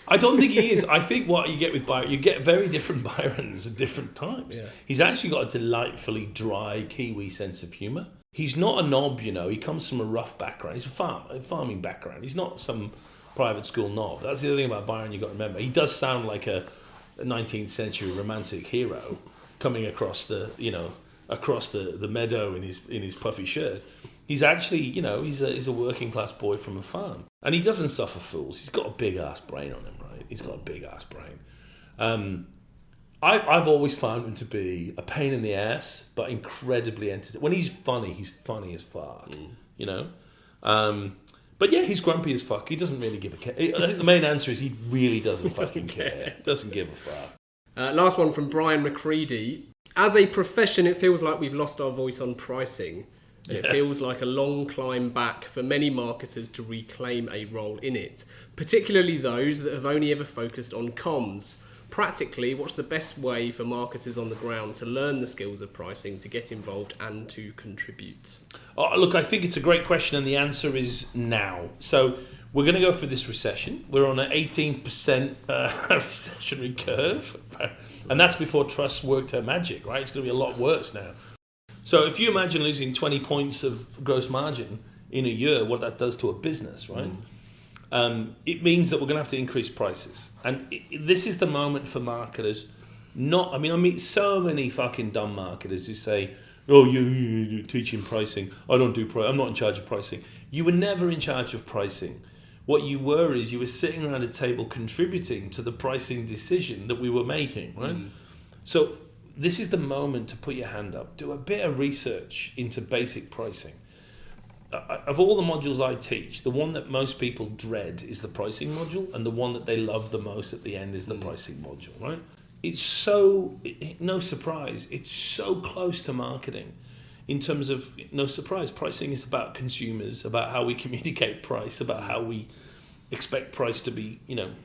I don't think he is. I think what you get with Byron, you get very different Byrons at different times. Yeah. He's actually got a delightfully dry Kiwi sense of humour. He's not a knob, He comes from a rough background. He's a farming background. He's not some private school knob. That's the other thing about Byron you've got to remember. He does sound like a 19th century romantic hero coming across the meadow in his puffy shirt. He's actually, he's a working class boy from a farm. And he doesn't suffer fools. He's got a big ass brain on him, right? He's got a big ass brain. I've always found him to be a pain in the ass, but incredibly entertaining. When he's funny as fuck, But yeah, he's grumpy as fuck. He doesn't really give a care. I think the main answer is he really doesn't fucking care. Doesn't give a fuck. Last one from Brian McCready. As a profession, it feels like we've lost our voice on pricing. And it feels like a long climb back for many marketers to reclaim a role in it, particularly those that have only ever focused on comms. Practically, what's the best way for marketers on the ground to learn the skills of pricing, to get involved and to contribute? Oh, look, I think it's a great question, and the answer is now. So we're going to go through this recession. We're on an 18% recessionary curve, and that's before trust worked her magic, right? It's going to be a lot worse now. So if you imagine losing 20 points of gross margin in a year, what that does to a business, right? It means that we're going to have to increase prices. And this is the moment for marketers. I meet so many fucking dumb marketers who say, oh, you're teaching pricing. I don't do pricing. I'm not in charge of pricing. You were never in charge of pricing What you were is you were sitting around a table contributing to the pricing decision that we were making, right? So this is the moment to put your hand up, do a bit of research into basic pricing. Of all the modules I teach, the one that most people dread is the pricing module, and the one that they love the most at the end is the pricing module, right? It's so, no surprise, it's so close to marketing. In terms of, no surprise, pricing is about consumers, about how we communicate price, about how we expect price to be,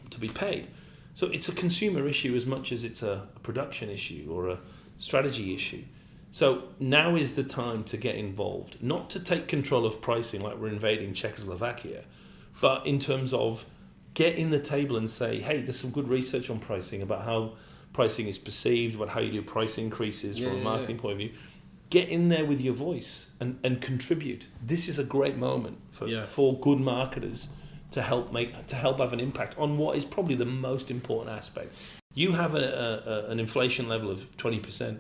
to be paid. So it's a consumer issue as much as it's a production issue or a strategy issue. So now is the time to get involved, not to take control of pricing like we're invading Czechoslovakia, but in terms of get in the table and say, hey, there's some good research on pricing about how pricing is perceived, about how you do price increases from a marketing point of view. Get in there with your voice and contribute. This is a great moment for good marketers to help have an impact on what is probably the most important aspect. You have an inflation level of 20%.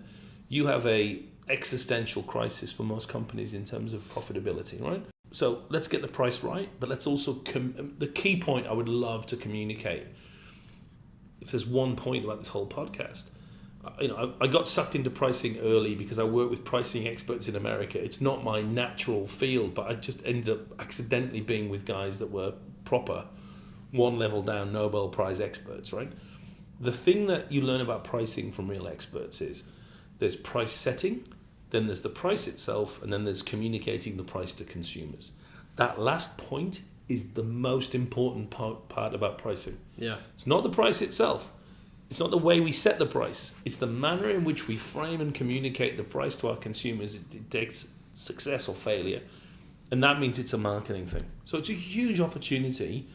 You have a existential crisis for most companies in terms of profitability, right? So let's get the price right, but let's also the key point I would love to communicate. If there's one point about this whole podcast, I got sucked into pricing early because I work with pricing experts in America. It's not my natural field, but I just ended up accidentally being with guys that were proper one level down Nobel Prize experts, right? The thing that you learn about pricing from real experts is there's price setting, then there's the price itself, and then there's communicating the price to consumers. That last point is the most important part about pricing. Yeah. It's not the price itself. It's not the way we set the price. It's the manner in which we frame and communicate the price to our consumers. It takes success or failure. And that means it's a marketing thing. So it's a huge opportunity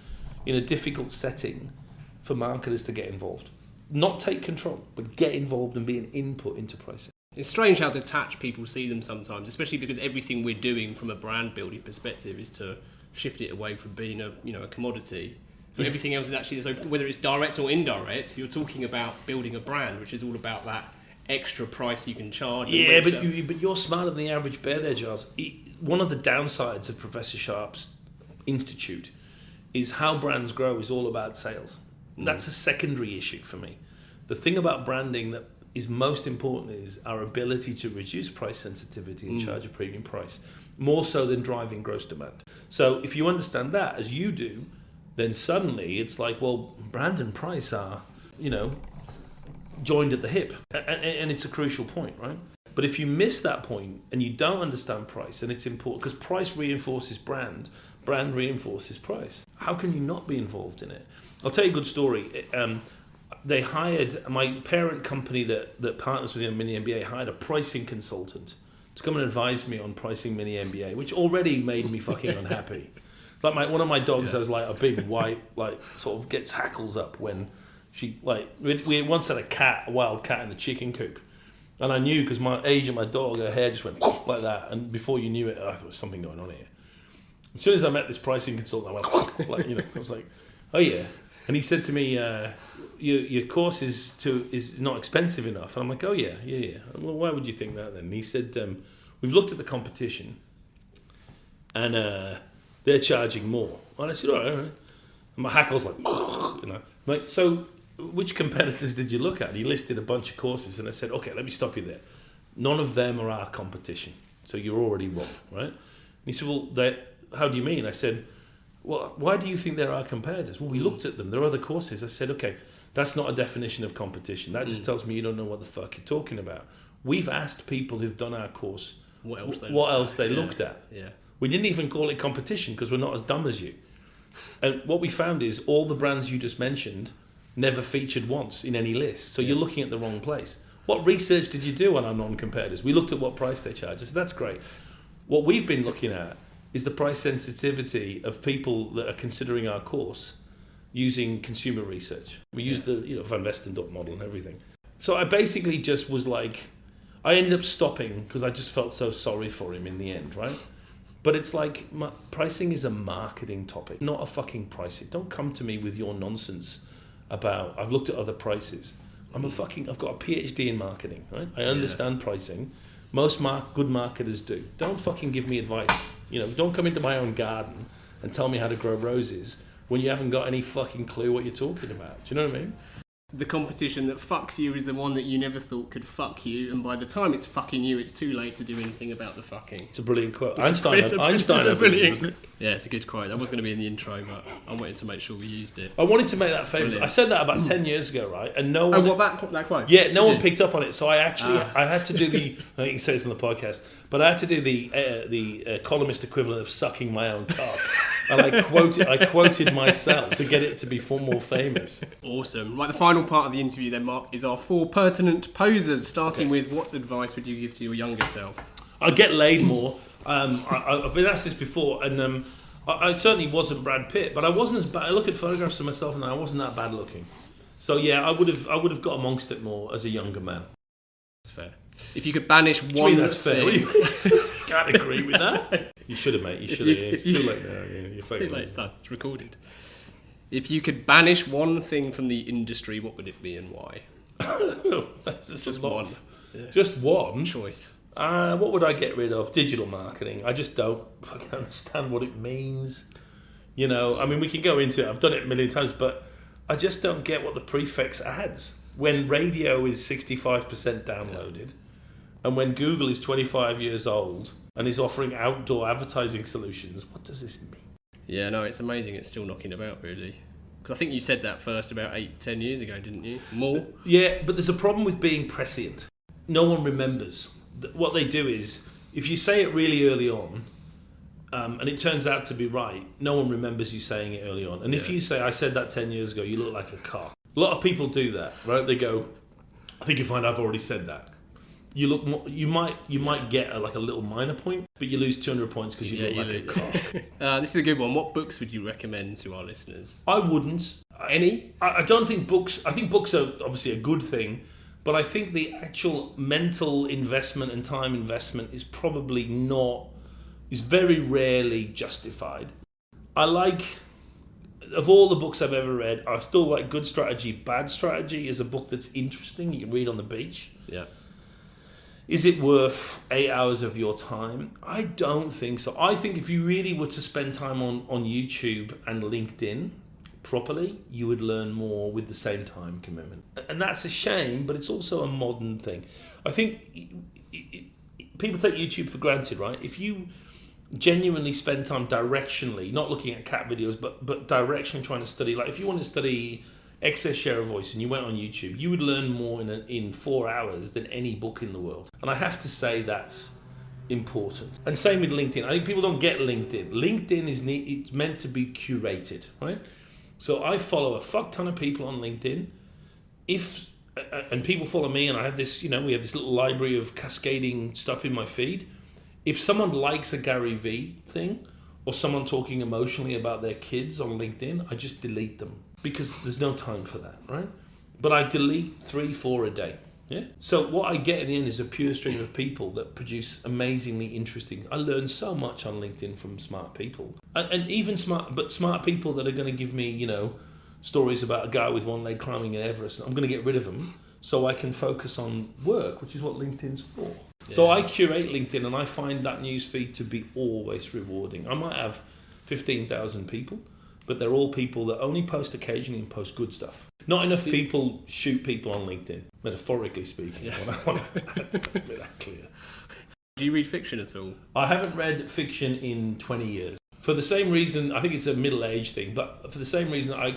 in a difficult setting for marketers to get involved. Not take control, but get involved and be an input into pricing. It's strange how detached people see them sometimes, especially because everything we're doing from a brand building perspective is to shift it away from being a commodity. So everything else is actually, so whether it's direct or indirect, you're talking about building a brand, which is all about that extra price you can charge. Yeah, but you're smarter than the average bear there, Giles. One of the downsides of Professor Sharp's institute is how brands grow is all about sales. That's a secondary issue for me. The thing about branding that is most important is our ability to reduce price sensitivity and charge a premium price, more so than driving gross demand. So if you understand that, as you do, then suddenly it's like, well, brand and price are, joined at the hip. And it's a crucial point, right? But if you miss that point and you don't understand price, and it's important, because price reinforces brand reinforces price. How can you not be involved in it? I'll tell you a good story. They hired, my parent company that partners with the Mini MBA hired a pricing consultant to come and advise me on pricing Mini MBA, which already made me fucking unhappy. It's like one of my dogs has like a big white, sort of gets hackles up when she, we once had a wild cat in the chicken coop. And I knew, because my age of my dog, her hair just went like that. And before you knew it, I thought there was something going on here. As soon as I met this pricing consultant, I went, I was like, oh yeah. And he said to me, your course is not expensive enough. And I'm like, oh yeah. Well, why would you think that then? And he said, we've looked at the competition and they're charging more. And I said, all right. And my hackle's like, so which competitors did you look at? And he listed a bunch of courses and I said, okay, let me stop you there. None of them are our competition. So you're already wrong, right? And he said, well, how do you mean? I said, well, why do you think they're our competitors? Well, we looked at them. There are other courses. I said, okay, that's not a definition of competition. That just tells me you don't know what the fuck you're talking about. We've asked people who've done our course what else they looked at. Yeah. We didn't even call it competition because we're not as dumb as you. And what we found is all the brands you just mentioned never featured once in any list. So you're looking at the wrong place. What research did you do on our non-competitors? We looked at what price they charge. I said, that's great. What we've been looking at is the price sensitivity of people that are considering our course using consumer research. We used the Van Westendorp model and everything. So I basically just was like, I ended up stopping because I just felt so sorry for him in the end, right? But it's like, pricing is a marketing topic, not a fucking pricing. Don't come to me with your nonsense about, I've looked at other prices. I've got a PhD in marketing, right? I understand pricing. Most good marketers do. Don't fucking give me advice. Don't come into my own garden and tell me how to grow roses when you haven't got any fucking clue what you're talking about. Do you know what I mean? The competition that fucks you is the one that you never thought could fuck you, and by the time it's fucking you, it's too late to do anything about the fucking. It's a brilliant quote. It's Einstein, a brilliant. Isn't it? Yeah, it's a good quote. That was going to be in the intro, but I wanted to make sure we used it. I wanted to make that famous. Brilliant. I said that about 10 years ago, right? And no one. Oh, what that quote? Yeah, no one picked up on it. So I actually, I had to do the. I think you say this on the podcast, but I had to do the columnist equivalent of sucking my own cock, and I quoted myself to get it to be more famous. Awesome. Right, the final part of the interview then, Mark, is our 4 pertinent posers, starting with what advice would you give to your younger self? I'd get laid more. I've been asked this before, and I certainly wasn't Brad Pitt, but I wasn't as bad. I look at photographs of myself and I wasn't that bad looking. So yeah, I would have got amongst it more as a younger man. That's fair. If you could banish one that's thing... fair. Can't agree with that. You should have, mate. You should have. It's too late now. You're too late. It's done. It's recorded. If you could banish one thing from the industry, what would it be and why? That's just one. Yeah. Just one choice. What would I get rid of? Digital marketing. I just don't fucking understand what it means. You know, I mean, we can go into it. I've done it a million times, but I just don't get what the prefix adds. When radio is 65% downloaded, and when Google is 25 years old and is offering outdoor advertising solutions, what does this mean? Yeah, no, it's amazing it's still knocking about, really. Because I think you said that first about 8-10 years ago, didn't you? More? Yeah, but there's a problem with being prescient. No one remembers. What they do is, if you say it really early on, and it turns out to be right, no one remembers you saying it early on. And if you say, I said that 10 years ago, you look like a cock. A lot of people do that, right? They go, I think you find I've already said that. You look more, you might get a little minor point, but you lose 200 points because you look like a cock. This is a good one. What books would you recommend to our listeners? I wouldn't. Any? I don't think books... I think books are obviously a good thing, but I think the actual mental investment and time investment is probably not... is very rarely justified. I like... Of all the books I've ever read, I still like Good Strategy, Bad Strategy is a book that's interesting. You can read on the beach. Yeah. Is it worth 8 hours of your time? I don't think so. I think if you really were to spend time on YouTube and LinkedIn properly, you would learn more with the same time commitment. And that's a shame, but it's also a modern thing. I think people take YouTube for granted, right? If you genuinely spend time directionally, not looking at cat videos, but directionally trying to study, like if you want to study excess share of voice and you went on YouTube, you would learn more in 4 hours than any book in the world. And I have to say that's important. And same with LinkedIn. I think people don't get LinkedIn. LinkedIn it's meant to be curated, right? So I follow a fuck ton of people on LinkedIn. And people follow me, and I have this, we have this little library of cascading stuff in my feed. If someone likes a Gary Vee thing or someone talking emotionally about their kids on LinkedIn, I just delete them. Because there's no time for that, right? But I delete 3-4 a day. Yeah. So what I get in the end is a pure stream of people that produce amazingly interesting. I learn so much on LinkedIn from smart people, and even smart people that are going to give me, stories about a guy with one leg climbing an Everest. I'm going to get rid of them so I can focus on work, which is what LinkedIn's for. Yeah. So I curate LinkedIn, and I find that news feed to be always rewarding. I might have 15,000 people. But they're all people that only post occasionally and post good stuff. Not enough people shoot people on LinkedIn, metaphorically speaking. Yeah. I want to make that clear. Do you read fiction at all? I haven't read fiction in 20 years. For the same reason, I think it's a middle-age thing, but for the same reason, I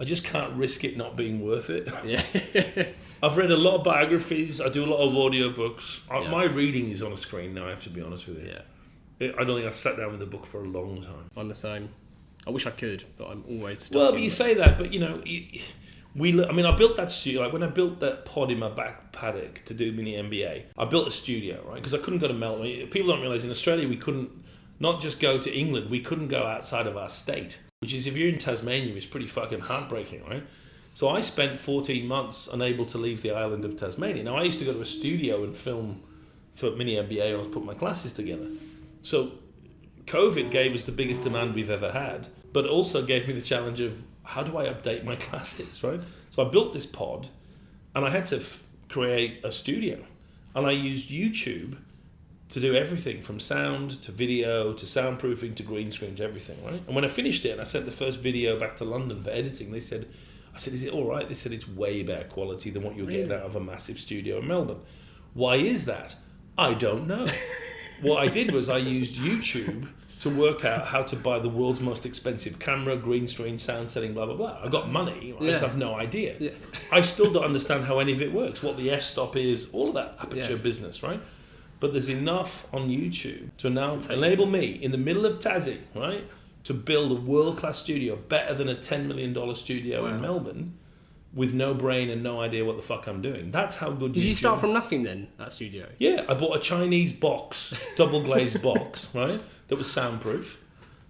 just can't risk it not being worth it. Yeah. I've read a lot of biographies. I do a lot of audiobooks. Yeah. My reading is on a screen now, I have to be honest with you. Yeah. I don't think I've sat down with a book for a long time. I'm the same. I wish I could, but I'm always stuck. Well, but you say that, but I built that studio. Like when I built that pod in my back paddock to do Mini MBA, I built a studio, right? Because I couldn't go to Melbourne. People don't realise in Australia we couldn't not just go to England, we couldn't go outside of our state. Which is, if you're in Tasmania, it's pretty fucking heartbreaking, right? So I spent 14 months unable to leave the island of Tasmania. Now I used to go to a studio and film for Mini MBA when I was putting my classes together. So COVID gave us the biggest demand we've ever had, but also gave me the challenge of how do I update my classes, right? So I built this pod, and I had to create a studio, and I used YouTube to do everything from sound to video to soundproofing to green screen to everything, right? And when I finished it and I sent the first video back to London for editing, I said, is it all right? They said it's way better quality than what you're getting out of a massive studio in Melbourne. Why is that? I don't know. What I did was I used YouTube to work out how to buy the world's most expensive camera, green screen, sound setting, blah, blah, blah. I got money, I just have no idea. Yeah. I still don't understand how any of it works, what the f-stop is, all of that aperture business, right? But there's enough on YouTube to now enable me, in the middle of Tassie, right, to build a world-class studio better than a $10 million studio in Melbourne with no brain and no idea what the fuck I'm doing. That's how good. Did you start from nothing then, that studio? Yeah, I bought a Chinese box, double glazed box, right, that was soundproof.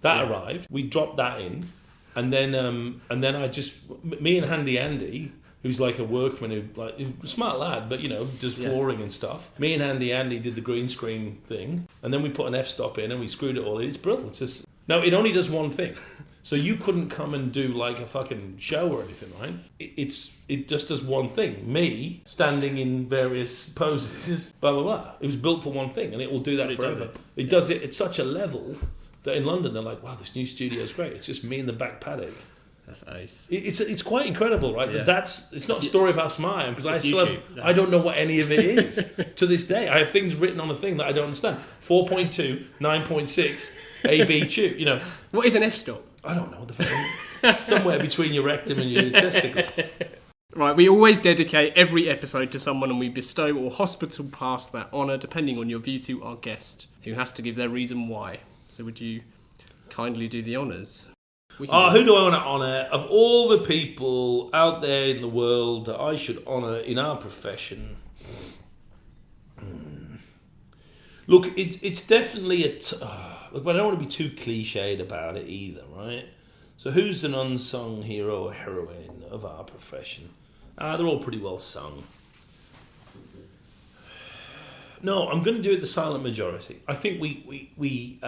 That arrived. We dropped that in, and then I just, me and Handy Andy, who's like a workman he's a smart lad, but does flooring and stuff. Me and Andy did the green screen thing, and then we put an f-stop in and we screwed it all in. It's brilliant. It's just, now it only does one thing. So you couldn't come and do like a fucking show or anything, right? It just does one thing. Me standing in various poses, blah, blah, blah. It was built for one thing, and it will do that forever. It does it at such a level that in London they're like, wow, this new studio is great. It's just me in the back paddock. That's ace. It's quite incredible, right? Yeah. It's not a story of how smart I am, because I don't know what any of it is to this day. I have things written on a thing that I don't understand. 4.2, 9.6, AB tube, What is an f-stop? I don't know what the fuck. Somewhere between your rectum and your testicles. Right, we always dedicate every episode to someone, and we bestow or hospital pass that honour, depending on your view, to our guest, who has to give their reason why. So would you kindly do the honours? Who do I want to honour? Of all the people out there in the world that I should honour in our profession, look, it's definitely look, but I don't want to be too cliched about it either, right? So who's an unsung hero or heroine of our profession? They're all pretty well sung. No, I'm going to do it the silent majority. I think we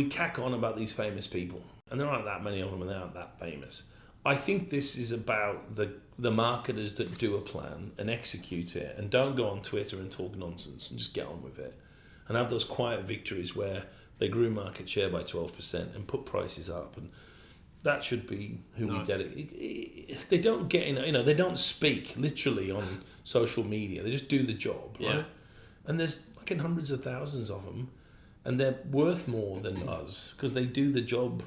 cack on about these famous people, and there aren't that many of them, and they aren't that famous. I think this is about the marketers that do a plan and execute it, and don't go on Twitter and talk nonsense, and just get on with it, and have those quiet victories where they grew market share by 12% and put prices up, and that should be who we dedicate. They don't get in, they don't speak literally on social media. They just do the job, right? Yeah. And there's fucking hundreds of thousands of them, and they're worth more than us because they do the job,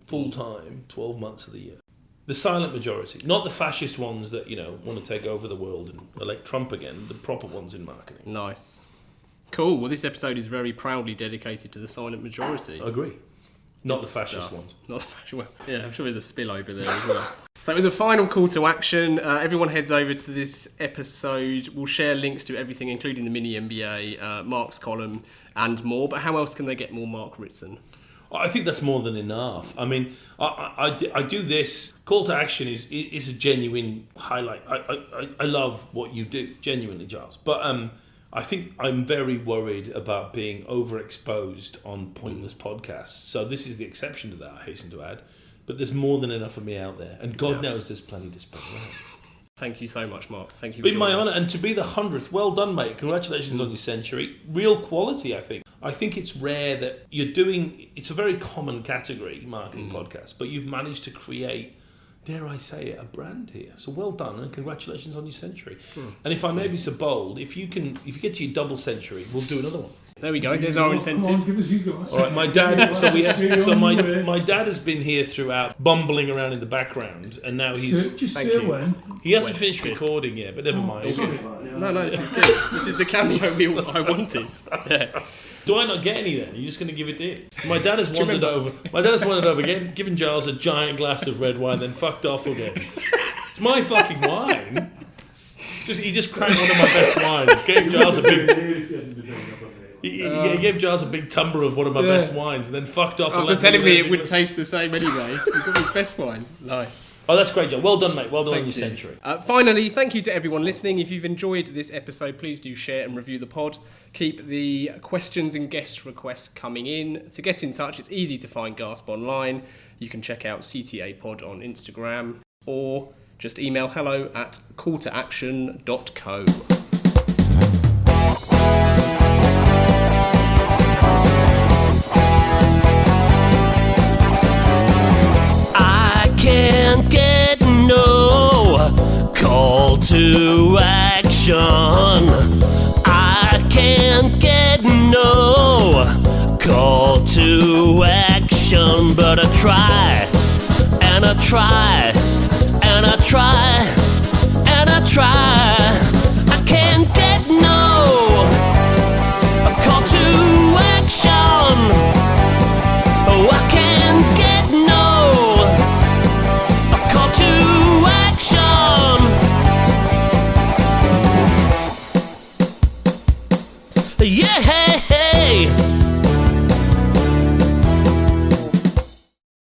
full time, 12 months of the year. The silent majority, not the fascist ones that want to take over the world and elect Trump again. The proper ones in marketing. Nice. Cool. Well, this episode is very proudly dedicated to the silent majority. I agree. Not the fascist ones. Not the fascist ones. Yeah, I'm sure there's a spillover there as well. So as a final call to action, everyone heads over to this episode. We'll share links to everything, including the Mini MBA, Mark's column, and more. But how else can they get more Mark Ritson? I think that's more than enough. I mean, I do this. Call to action is a genuine highlight. I love what you do, genuinely, Giles. But I think I'm very worried about being overexposed on pointless podcasts. So this is the exception to that, I hasten to add. But there's more than enough of me out there. And God knows there's plenty to spread around. Thank you so much, Mark. Thank you for joining us. Been my honour. And to be the 100th, well done, mate. Congratulations on your century. Real quality, I think. I think it's rare that you're doing... It's a very common category, marketing podcast. But you've managed to create... dare I say it, a brand here. So well done, and congratulations on your century. And if I may be so bold, if you get to your double century, we'll do another one. There we go. There's our incentive. Come on, give us you guys. All right, my dad. My dad has been here throughout, bumbling around in the background, and now he's. He hasn't finished recording yet, but never mind. No, this is good. This is the cameo I wanted. Yeah. Do I not get any then? You're just going to give it in? My dad has wandered over. My dad has wandered over again, given Giles a giant glass of red wine, then fucked off again. It's my fucking wine. He just cranked one of my best wines. Gave Giles a big. He gave Giles a big tumbler of one of my best wines, and then fucked off. After telling me it would taste the same anyway, he got his best wine. Nice. Oh, that's great, Joe. Well done, mate. Well done on your century. Finally, thank you to everyone listening. If you've enjoyed this episode, please do share and review the pod. Keep the questions and guest requests coming in. To get in touch, it's easy to find Gasp online. You can check out CTA Pod on Instagram, or just email hello@calltoaction.co. to action. I can't get no call to action, but I try, and I try, and I try, and I try.